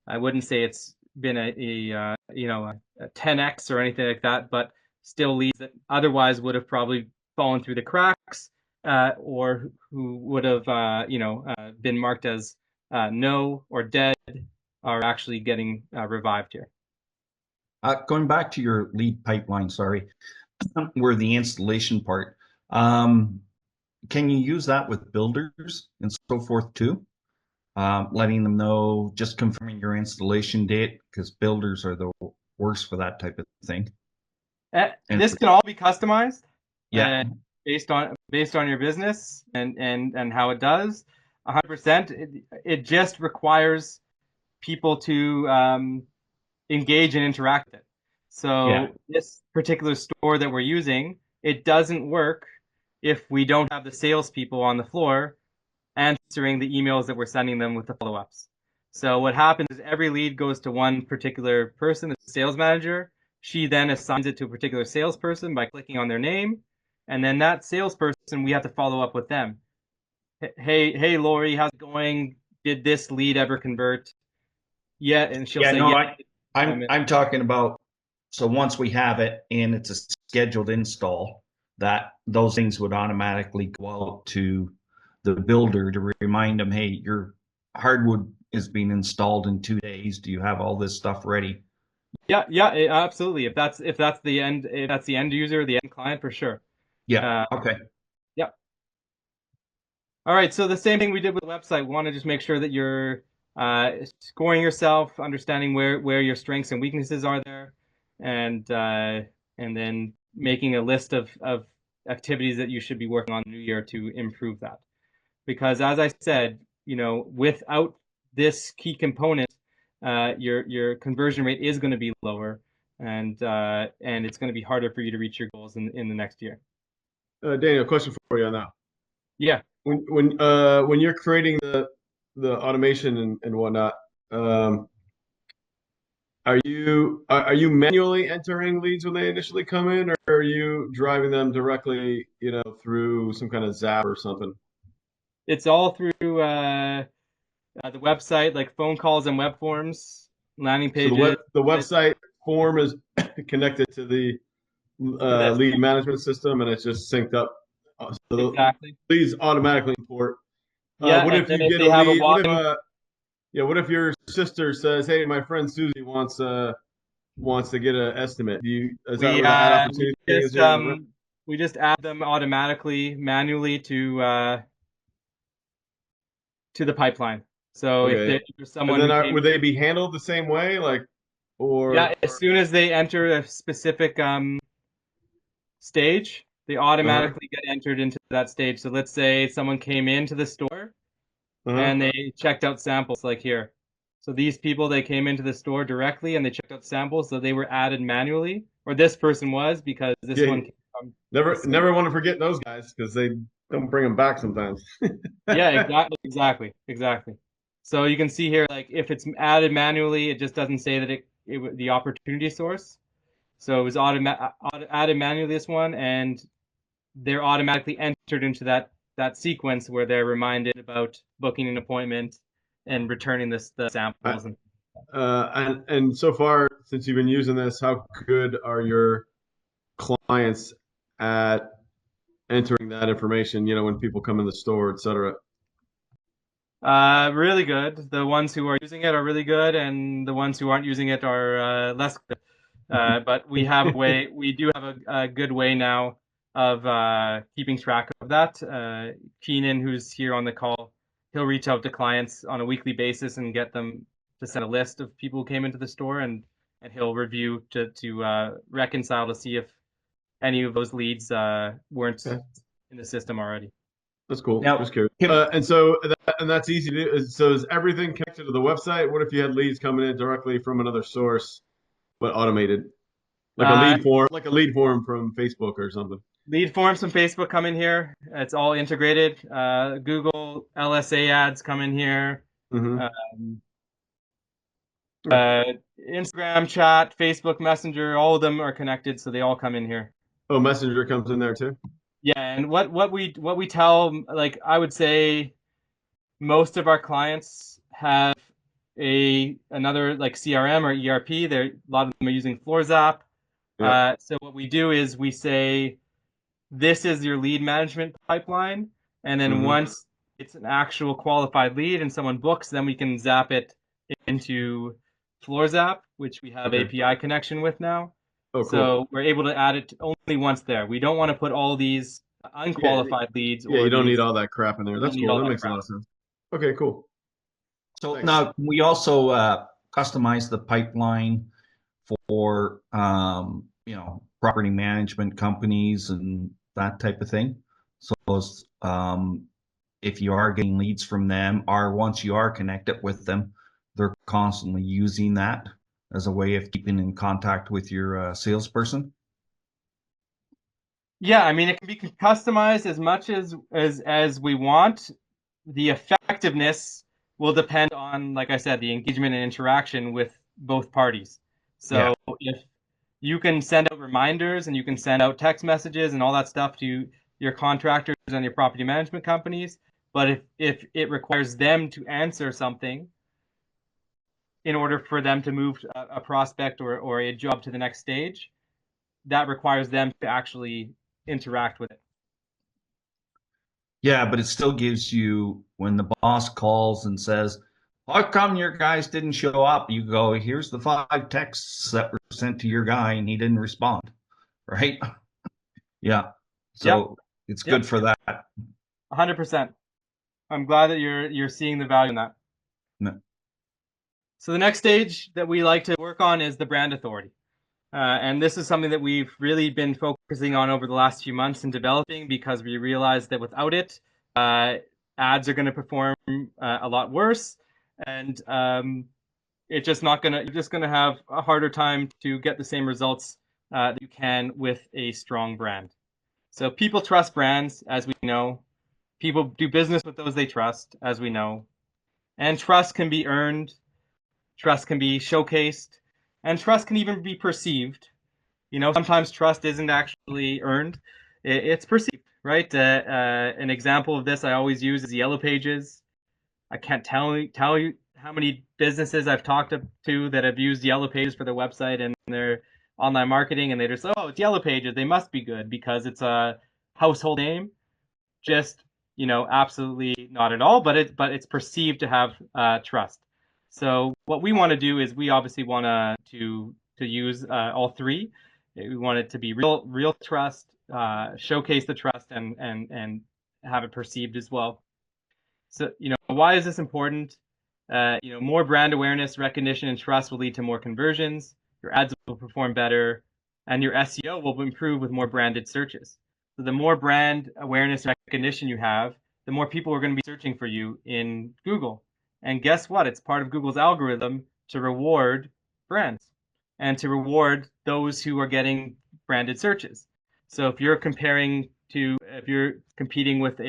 I wouldn't say it's been a 10x or anything like that, but still leads that otherwise would have probably fallen through the cracks, or who would have been marked as no or dead, are actually getting revived here. Going back to your lead pipeline, sorry, where the installation part, can you use that with builders and so forth too? Letting them know, just confirming your installation date, because builders are the worst for that type of thing. This can all be customized, Yeah. based on your business and how it does. 100%. It just requires people to engage and interact with it. Yeah. So this particular store that we're using, it doesn't work if we don't have the salespeople on the floor answering the emails that we're sending them with the follow-ups. So what happens is every lead goes to one particular person, the sales manager. She then assigns it to a particular salesperson by clicking on their name. And then that salesperson, we have to follow up with them. Hey, Lori, how's it going? Did this lead ever convert? Yeah, and she'll Yeah, say, no, yeah. I'm talking about, so once we have it and it's a scheduled install, that those things would automatically go out to the builder to remind them, hey, your hardwood is being installed in 2 days. Do you have all this stuff ready? Yeah, absolutely. If that's the end user, the end client, for sure. Yeah. Uh, Okay. yeah. All right, so the same thing we did with the website. We want to just make sure that you're scoring yourself, understanding where your strengths and weaknesses are there, and then making a list of activities that you should be working on in the new year to improve that. Because as I said, without this key component, your conversion rate is going to be lower, and it's going to be harder for you to reach your goals in the next year. Daniel, question for you on that. Yeah. When you're creating the automation and whatnot, are you manually entering leads when they initially come in, or are you driving them directly, through some kind of Zap or something? It's all through the website, like phone calls and web forms, landing So pages. the website form is connected to the To this. lead management system, and it's just synced up. So the Exactly. leads automatically import. Yeah, What and if then you if get they a have a lead? walk-in, What if your sister says, "Hey, my friend Susie wants to get an estimate"? Is that we where the ad uh, we opportunity thing is just relevant? um, we just add them automatically, manually to the pipeline. So Okay. if there's And someone then who came, would they be handled the same way, like, yeah, or as soon as they enter a specific stage, they uh-huh, automatically get entered into that stage. So let's say someone came into the store uh-huh. and they checked out samples like here. So these people, they came into the store directly and they checked out samples, so they were added manually, or this person was because this Yeah, one came from never this. never want to forget those guys because they don't bring them back sometimes. Yeah, exactly. So you can see here, like if it's added manually, it just doesn't say that the opportunity source. So it was added manually this one, and they're automatically entered into that sequence where they're reminded about booking an appointment and returning the I, samples. And and so far, since you've been using this, how good are your clients at entering that information, when people come in the store, et cetera? really good. The ones who are using it are really good, and the ones who aren't using it are less good. But we do have a good way now of keeping track of that. Keenan, who's here on the call, he'll reach out to clients on a weekly basis and get them to send a list of people who came into the store, and he'll review to reconcile to see if any of those leads weren't Okay, in the system already. that's cool. Now, Just curious. Kim, And that's easy to do. So is everything connected to the website? What if you had leads coming in directly from another source, but automated, Uh, like a lead form from Facebook or something? Lead forms from Facebook come in here. It's all integrated. Google LSA ads come in here. Mm-hmm. Um, Okay. Instagram chat, Facebook Messenger, all of them are connected, so they all come in here. Oh, Messenger comes in there too. Yeah, and what we tell, like I would say, most of our clients have another like CRM or ERP. A lot of them are using FloorZap. Yeah. So what we do is we say, this is your lead management pipeline. And then Mm-hmm. once it's an actual qualified lead and someone books, then we can zap it into FloorZap, which we have Okay. API connection with now. Oh, cool. So we're able to add it only once there. We don't want to put all these Yeah. unqualified leads Yeah. or You don't need these, all that crap in there. we don't That's need cool. all That that makes a crap. lot of sense. Okay, cool. so Thanks. now we also customize the pipeline for property management companies and that type of thing. So if you are getting leads from them, or once you are connected with them, they're constantly using that. as a way of keeping in contact with your salesperson? Yeah, I mean, it can be customized as much as we want. The effectiveness will depend on, like I said, the engagement and interaction with both parties. Yeah. So if you can send out reminders and you can send out text messages and all that stuff to your contractors and your property management companies, but if it requires them to answer something in order for them to move a prospect or a job to the next stage, that requires them to actually interact with it. Yeah, but it still gives you, when the boss calls and says, how come your guys didn't show up? You go, here's the 5 texts that were sent to your guy and he didn't respond, right? Yeah. Yep, So it's yep, good for that. 100%. I'm glad that you're seeing the value in that. No. So the next stage that we like to work on is the brand authority. And this is something that we've really been focusing on over the last few months in developing, because we realized that without it, ads are going to perform a lot worse, and it's just not going to. You're just going to have a harder time to get the same results that you can with a strong brand. So people trust brands, as we know. People do business with those they trust, as we know. And trust can be earned, trust can be showcased, and trust can even be perceived. Sometimes trust isn't actually earned, it's perceived, right? An example of this I always use is Yellow Pages. I can't tell you how many businesses I've talked to that have used Yellow Pages for their website and their online marketing, and they just, oh, it's Yellow Pages, they must be good because it's a household name. Just, absolutely not at all, but it's perceived to have trust. So what we want to do is we obviously want to use all three. We want it to be real trust, showcase the trust, and have it perceived as well. So, why is this important? More brand awareness, recognition, and trust will lead to more conversions. Your ads will perform better, and your SEO will improve with more branded searches. So the more brand awareness and recognition you have, the more people are going to be searching for you in Google. And guess what? It's part of Google's algorithm to reward brands and to reward those who are getting branded searches. So if you're competing with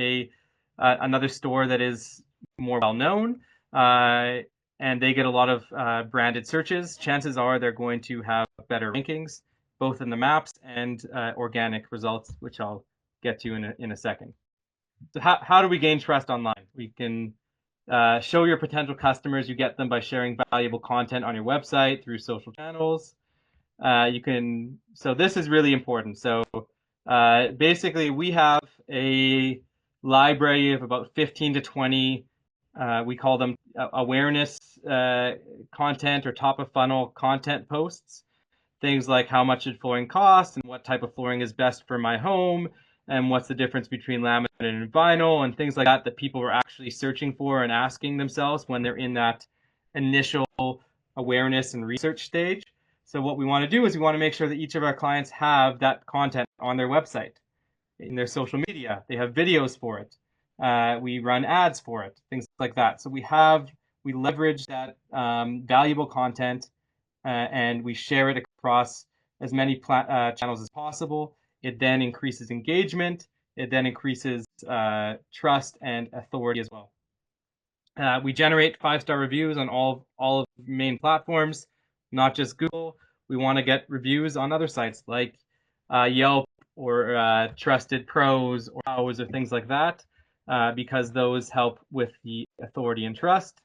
another store that is more well known, and they get a lot of branded searches, chances are they're going to have better rankings, both in the maps and organic results, which I'll get to in a second. So how do we gain trust online? We can show your potential customers. You get them by sharing valuable content on your website through social channels. So this is really important. So basically, we have a library of about 15 to 20, we call them awareness content or top of funnel content posts. Things like how much should flooring cost and what type of flooring is best for my home and what's the difference between laminate and vinyl, and things like that people are actually searching for and asking themselves when they're in that initial awareness and research stage. So what we want to do is we want to make sure that each of our clients have that content on their website, in their social media. They have videos for it. We run ads for it, things like that. So we leverage that valuable content, and we share it across as many channels as possible. It then increases engagement. It then increases trust and authority as well. We generate 5-star reviews on all of the main platforms, not just Google. We want to get reviews on other sites like Yelp or Trusted Pros or Hours or things like that, because those help with the authority and trust.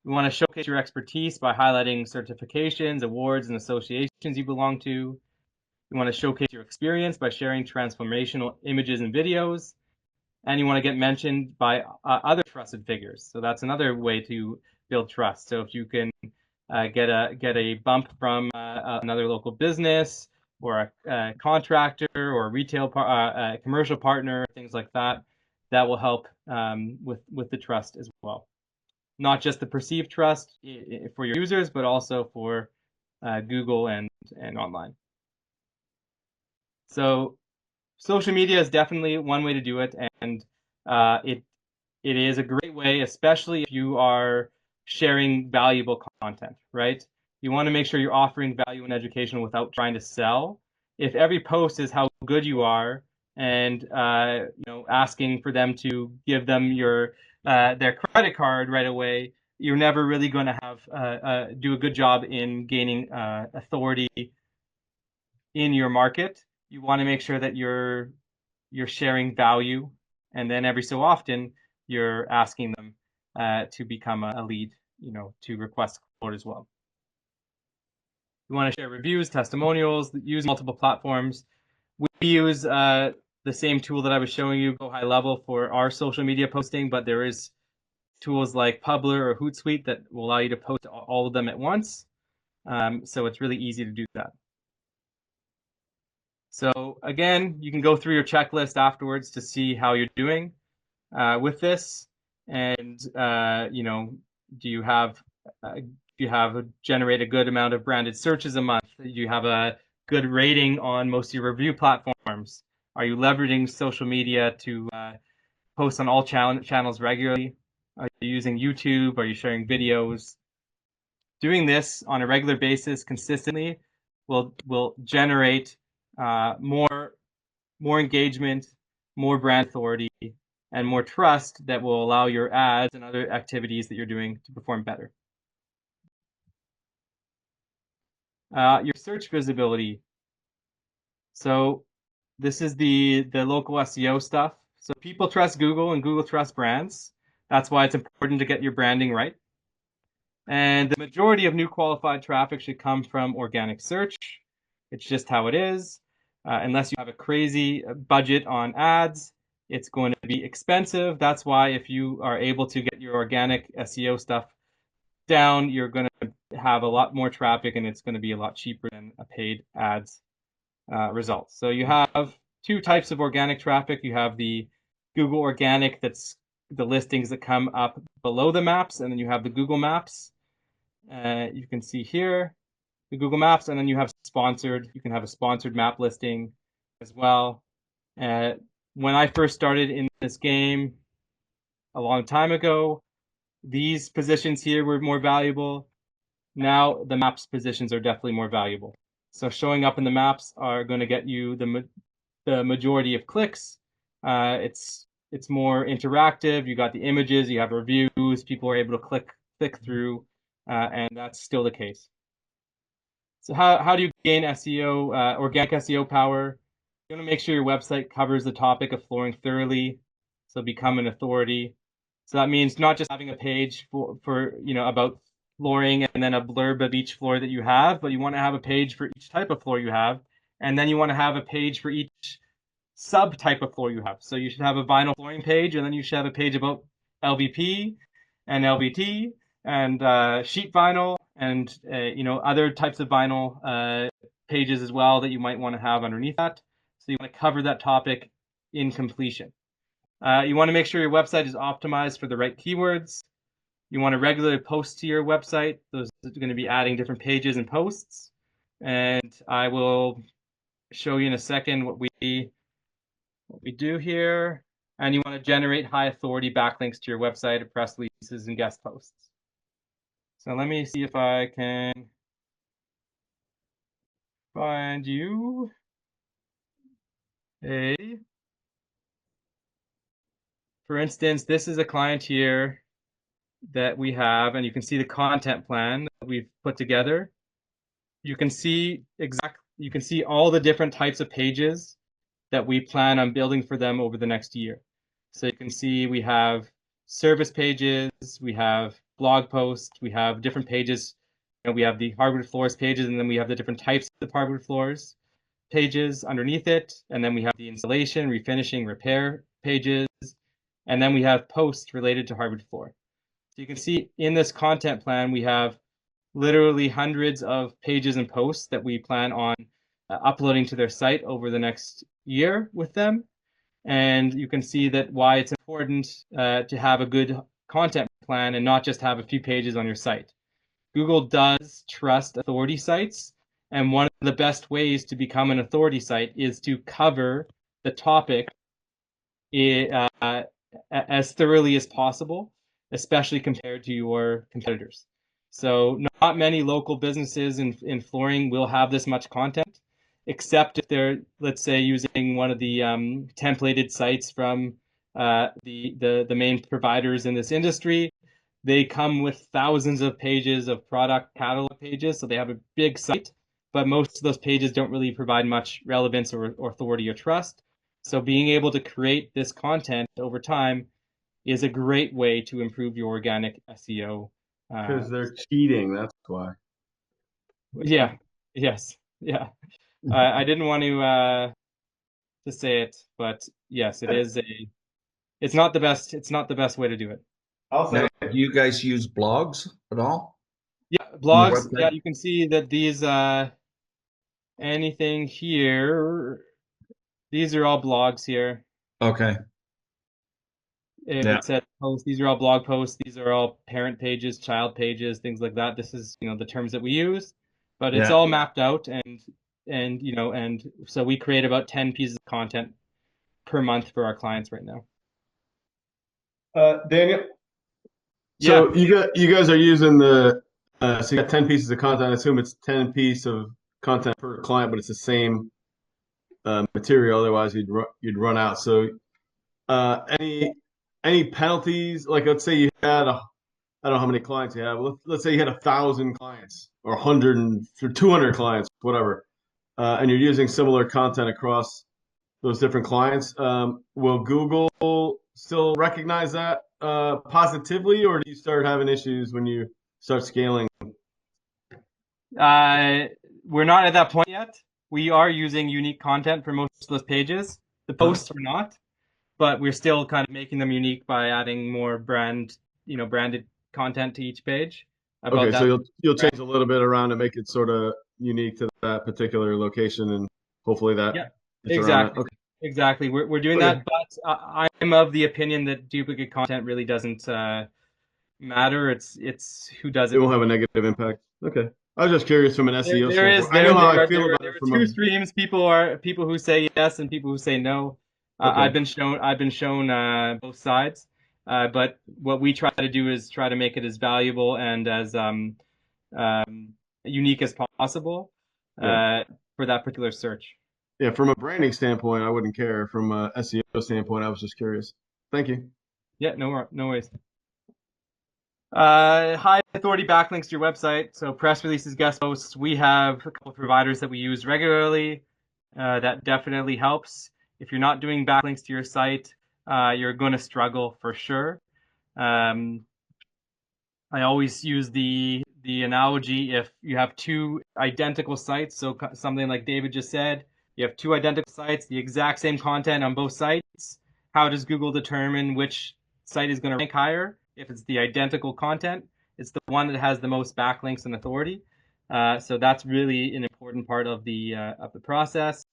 We want to showcase your expertise by highlighting certifications, awards, and associations you belong to. We want to showcase your experience by sharing transformational images and videos. And you want to get mentioned by other trusted figures. So that's another way to build trust. So if you can get a bump from another local business or a contractor or a retail a commercial partner, things like that, that will help with the trust as well. Not just the perceived trust for your users, but also for Google and online. So social media is definitely one way to do it, and it is a great way, especially if you are sharing valuable content, right? You want to make sure you're offering value and education without trying to sell. If every post is how good you are and asking for them to give them their credit card right away, you're never really going to have do a good job in gaining authority in your market. You want to make sure that you're sharing value, and then every so often you're asking them to become a lead, to request support as well. You want to share reviews, testimonials, use multiple platforms. We use the same tool that I was showing you, Go High Level, for our social media posting, but there is tools like Publer or Hootsuite that will allow you to post all of them at once. So it's really easy to do that. So again, you can go through your checklist afterwards to see how you're doing with this, and do you have generate a good amount of branded searches a month? Do you have a good rating on most of your review platforms? Are you leveraging social media to post on all channels regularly? Are you using YouTube? Are you sharing videos? Doing this on a regular basis consistently will generate more engagement, more brand authority, and more trust that will allow your ads and other activities that you're doing to perform better. Your search visibility. So this is the local SEO stuff. So people trust Google and Google trusts brands. That's why it's important to get your branding right. And the majority of new qualified traffic should come from organic search. It's just how it is. Unless you have a crazy budget on ads, it's going to be expensive. That's why if you are able to get your organic SEO stuff down, you're going to have a lot more traffic, and it's going to be a lot cheaper than a paid ads result. So you have two types of organic traffic. You have the Google organic, that's the listings that come up below the maps, and then you have the Google Maps. You can see here the Google Maps, and then you have sponsored. You can have a sponsored map listing as well. When I first started in this game a long time ago, these positions here were more valuable. Now the maps positions are definitely more valuable. So showing up in the maps are going to get you the majority of clicks. It's more interactive. You got the images, you have reviews, people are able to click through, and that's still the case. So how do you gain SEO, organic SEO power? You want to make sure your website covers the topic of flooring thoroughly, so become an authority. So that means not just having a page for about flooring and then a blurb of each floor that you have, but you want to have a page for each type of floor you have, and then you want to have a page for each subtype of floor you have. So you should have a vinyl flooring page, and then you should have a page about LVP and LVT and sheet vinyl and other types of vinyl pages as well that you might want to have underneath that. So you want to cover that topic in completion. You want to make sure your website is optimized for the right keywords. You want to regularly post to your website. Those are going to be adding different pages and posts. And I will show you in a second what we do here. And you want to generate high authority backlinks to your website, press releases, and guest posts. So let me see if I can find you for instance, this is a client here that we have, and you can see the content plan that we've put together. You can see all the different types of pages that we plan on building for them over the next year. So you can see we have service pages, we have blog posts, we have different pages. We have the hardwood floors pages, and then we have the different types of hardwood floors pages underneath it. And then we have the installation, refinishing, repair pages. And then we have posts related to hardwood floor. So you can see in this content plan, we have literally hundreds of pages and posts that we plan on uploading to their site over the next year with them. And you can see that why it's important to have a good content plan and not just have a few pages on your site. Google does trust authority sites, and one of the best ways to become an authority site is to cover the topic as thoroughly as possible, especially compared to your competitors. So not many local businesses in flooring will have this much content, except if they're, let's say, using one of the templated sites from the main providers in this industry. They come with thousands of pages of product catalog pages, so they have a big site, but most of those pages don't really provide much relevance or authority or trust. So being able to create this content over time is a great way to improve your organic SEO. Because they're cheating. That's why. Yeah, yes, yeah. I didn't want to say it, but yes, it's not the best. It's not the best way to do it. I'll say Now, do you guys use blogs at all Yeah, on your blogs. Yeah, website? you can see that these anything here. These are all blogs here. Okay. If Yeah. it said posts, these are all blog posts. These are all parent pages, child pages, things like that. This is, the terms that we use, but it's Yeah. all mapped out and so we create about 10 pieces of content per month for our clients right now. Daniel. Yeah. So you guys are using so you got 10 pieces of content. I assume it's 10 piece of content per client, but it's the same material. Otherwise, you'd run out. So any penalties? Like let's say you had I don't know how many clients you have. Let's say you had 1,000 clients or 100 or 200 clients, whatever, and you're using similar content across those different clients. Will Google still recognize that positively, or do you start having issues when you start scaling? We're not at that point yet. We are using unique content for most of those pages. The Huh? posts are not, but we're still kind of making them unique by adding more branded content to each page about Okay, so that you'll brand. change a little bit around to make it sort of unique to that particular location, and hopefully that Yeah, gets around that. exactly. Okay, Exactly. We're doing okay, that, but I'm of the opinion that duplicate content really doesn't matter. It's who does it it. won't have a negative impact. Okay, I was just curious from an There, SEO there is standpoint. I know there how there I are feel there are, about there it are from two a. streams. People who say yes and people who say no. Okay, I've been shown both sides. But what we try to do is try to make it as valuable and as um, unique as possible yeah, for that particular search. yeah. From a branding standpoint, I wouldn't care. From a SEO standpoint, I was just curious. Thank you. Yeah, no worries. High authority backlinks to your website. So press releases, guest posts. We have a couple of providers that we use regularly. That definitely helps. If you're not doing backlinks to your site, you're going to struggle for sure. Um, I always use the analogy if you have two identical sites, so something like David just said, you have two identical sites, the exact same content on both sites. How does Google determine which site is going to rank higher? If it's the identical content, it's the one that has the most backlinks and authority. So that's really an important part of the process.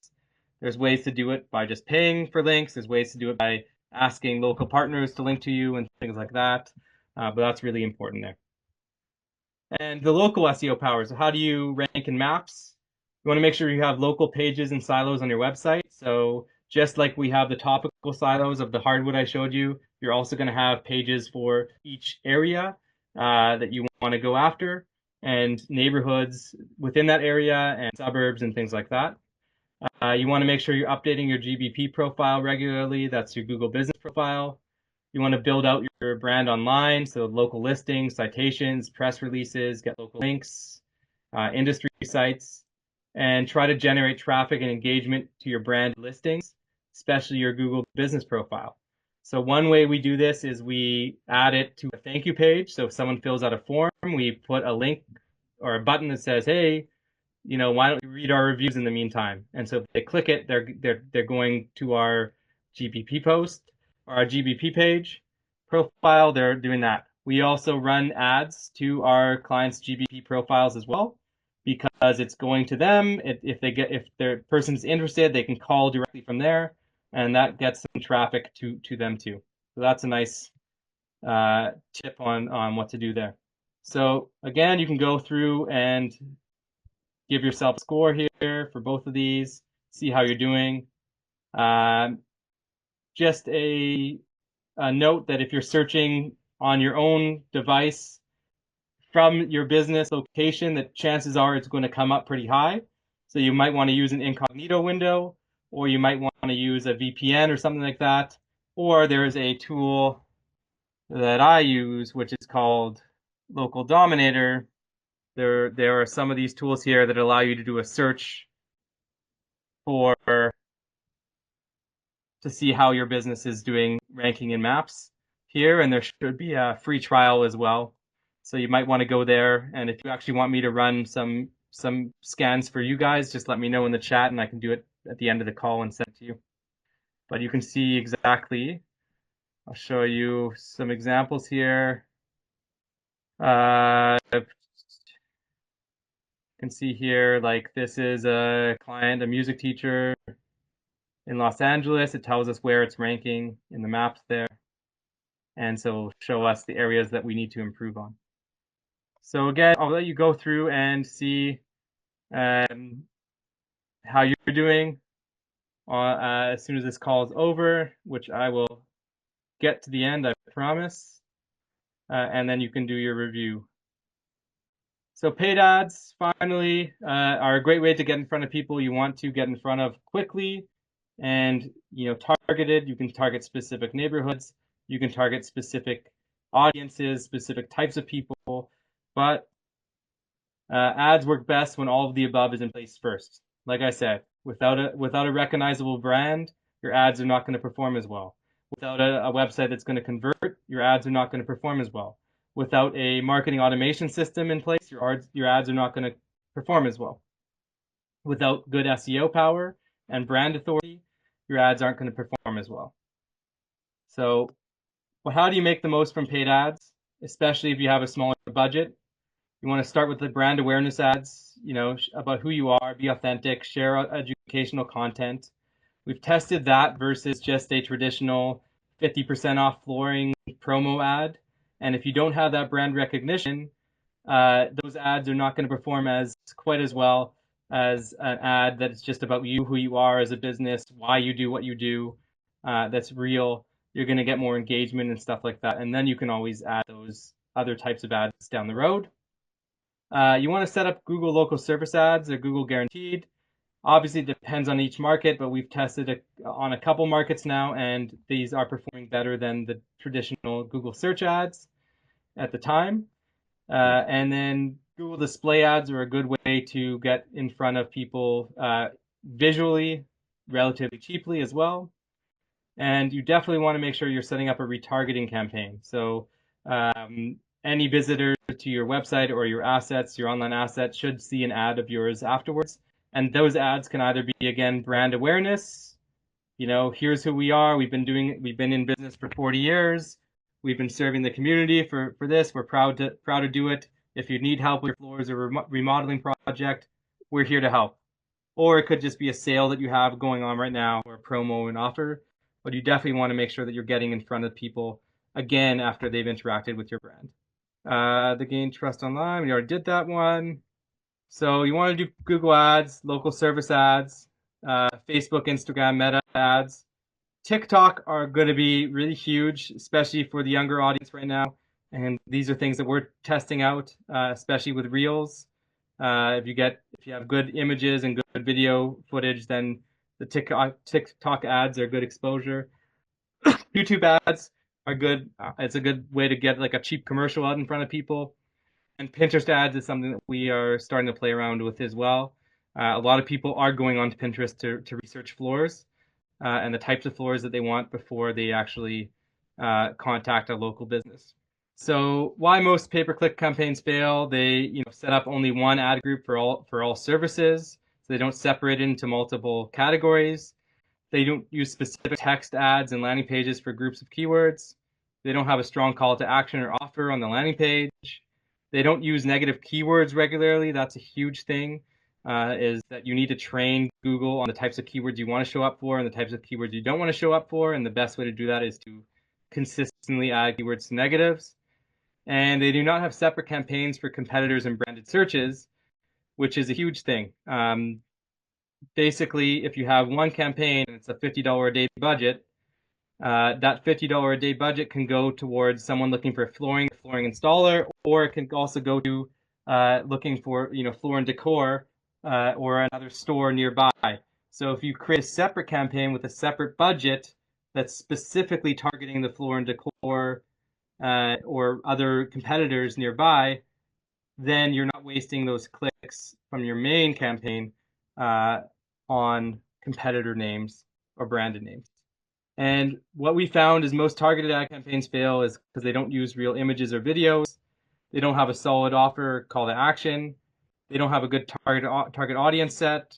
There's ways to do it by just paying for links. There's ways to do it by asking local partners to link to you and things like that. But that's really important there. And the local SEO powers. So how do you rank in maps? You want to make sure you have local pages and silos on your website. So just like we have the topical silos of the hardwood I showed you, you're also going to have pages for each area that you want to go after and neighborhoods within that area and suburbs and things like that. You want to make sure you're updating your GBP profile regularly. That's your Google Business Profile. You want to build out your brand online, so local listings, citations, press releases, get local links, industry sites, and try to generate traffic and engagement to your brand listings, especially your Google Business Profile. So one way we do this is we add it to a thank you page. So if someone fills out a form, we put a link or a button that says, "Hey, why don't you read our reviews in the meantime?" And so if they click it, they're going to our GBP post or our GBP page profile. They're doing that. We also run ads to our clients' GBP profiles as well because it's going to them. If their person's interested, they can call directly from there, and that gets some traffic to them too. So that's a nice tip on what to do there. So again, you can go through and give yourself a score here for both of these, see how you're doing. Just a note that if you're searching on your own device from your business location that chances are it's going to come up pretty high. So you might want to use an incognito window, or you might want to use a VPN or something like that. Or there's a tool that I use, which is called Local Dominator. There are some of these tools here that allow you to do a search for to see how your business is doing ranking in maps here, and there should be a free trial as well. So you might want to go there, and if you actually want me to run some scans for you guys, just let me know in the chat, and I can do it at the end of the call and send it to you. But you can see exactly. I'll show you some examples here. You can see here, like this is a client, a music teacher in Los Angeles. It tells us where it's ranking in the maps there. And so it'll show us the areas that we need to improve on. So again, I'll let you go through and see how you're doing as soon as this call is over, which I will get to the end, I promise. And then you can do your review. So paid ads, finally, are a great way to get in front of people you want to get in front of quickly and targeted. You can target specific neighborhoods. You can target specific audiences, specific types of people. But ads work best when all of the above is in place first. Like I said, without a recognizable brand, your ads are not going to perform as well. Without a website that's going to convert, your ads are not going to perform as well. Without a marketing automation system in place, your ads are not going to perform as well. Without good SEO power and brand authority, your ads aren't going to perform as well. So, how do you make the most from paid ads, especially if you have a smaller budget? You want to start with the brand awareness ads, about who you are, be authentic, share educational content. We've tested that versus just a traditional 50% off flooring promo ad. And if you don't have that brand recognition, those ads are not going to perform quite as well as an ad that's just about you, who you are as a business, why you do what you do, that's real. You're going to get more engagement and stuff like that. And then you can always add those other types of ads down the road. You want to set up Google local service ads or Google guaranteed. Obviously, it depends on each market, but we've tested on a couple markets now, and these are performing better than the traditional Google search ads at the time. And then Google display ads are a good way to get in front of people visually, relatively cheaply as well. And you definitely want to make sure you're setting up a retargeting campaign. So any visitor to your website or your assets, your online assets, should see an ad of yours afterwards. And those ads can either be, again, brand awareness. Here's who we are. We've been in business for 40 years. We've been serving the community for this. We're proud to do it. If you need help with your floors or remodeling project, we're here to help. Or it could just be a sale that you have going on right now, or a promo and offer. But you definitely want to make sure that you're getting in front of people again after they've interacted with your brand. The gain trust online, we already did that one. So you want to do Google ads, local service ads, Facebook, Instagram, Meta ads. TikTok are going to be really huge, especially for the younger audience right now. And these are things that we're testing out, especially with Reels. If you have good images and good video footage, then the TikTok ads are good exposure. YouTube ads are good. It's a good way to get like a cheap commercial out in front of people. And Pinterest ads is something that we are starting to play around with as well. A lot of people are going on to Pinterest to research floors and the types of floors that they want before they actually contact a local business. So why most pay-per-click campaigns fail? They set up only one ad group for all services. So they don't separate into multiple categories. They don't use specific text ads and landing pages for groups of keywords. They don't have a strong call to action or offer on the landing page. They don't use negative keywords regularly. That's a huge thing, is that you need to train Google on the types of keywords you want to show up for and the types of keywords you don't want to show up for. And the best way to do that is to consistently add keywords to negatives. And they do not have separate campaigns for competitors and branded searches, which is a huge thing. Basically, if you have one campaign and it's a $50 a day budget, That $50 a day budget can go towards someone looking for a flooring installer, or it can also go to looking for floor and decor or another store nearby. So if you create a separate campaign with a separate budget that's specifically targeting the floor and decor or other competitors nearby, then you're not wasting those clicks from your main campaign on competitor names or branded names. And what we found is most targeted ad campaigns fail is because they don't use real images or videos. They don't have a solid offer call to action. They don't have a good target audience set.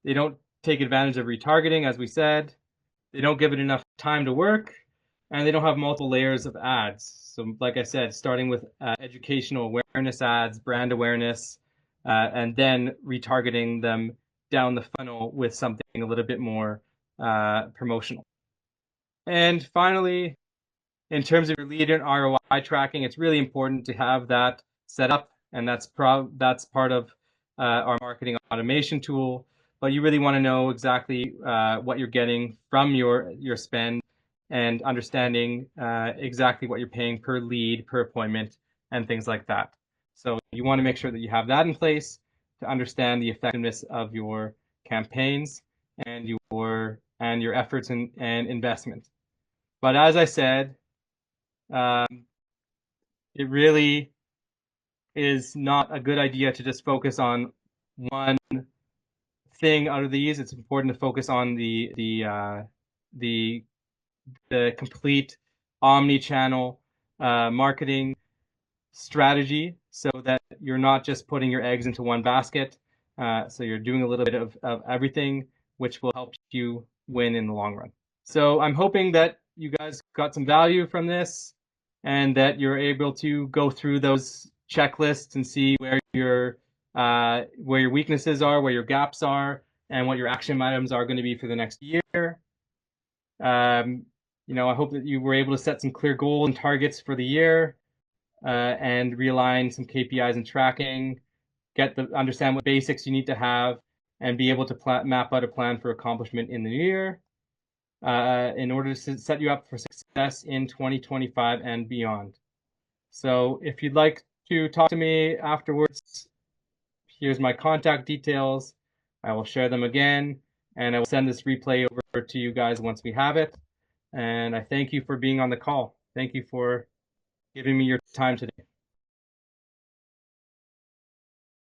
They don't take advantage of retargeting, as we said. They don't give it enough time to work, and they don't have multiple layers of ads. So like I said, starting with educational awareness ads, brand awareness, and then retargeting them down the funnel with something a little bit more promotional. And finally, in terms of your lead and ROI tracking, it's really important to have that set up, and that's part of our marketing automation tool. But you really want to know exactly what you're getting from your spend, and understanding exactly what you're paying per lead, per appointment, and things like that. So you want to make sure that you have that in place to understand the effectiveness of your campaigns and your efforts and investment. But as I said, it really is not a good idea to just focus on one thing out of these. It's important to focus on the complete omni-channel marketing strategy, so that you're not just putting your eggs into one basket. So you're doing a little bit of everything, which will help you win in the long run. So I'm hoping that you guys got some value from this, and that you're able to go through those checklists and see where your weaknesses are, where your gaps are, and what your action items are going to be for the next year. I hope that you were able to set some clear goals and targets for the year, and realign some KPIs and tracking, understand what basics you need to have, and be able to map out a plan for accomplishment in the new year, in order to set you up for success in 2025 and beyond. So if you'd like to talk to me afterwards, here's my contact details. I will share them again, and I will send this replay over to you guys once we have it. And I thank you for being on the call. Thank you for giving me your time today.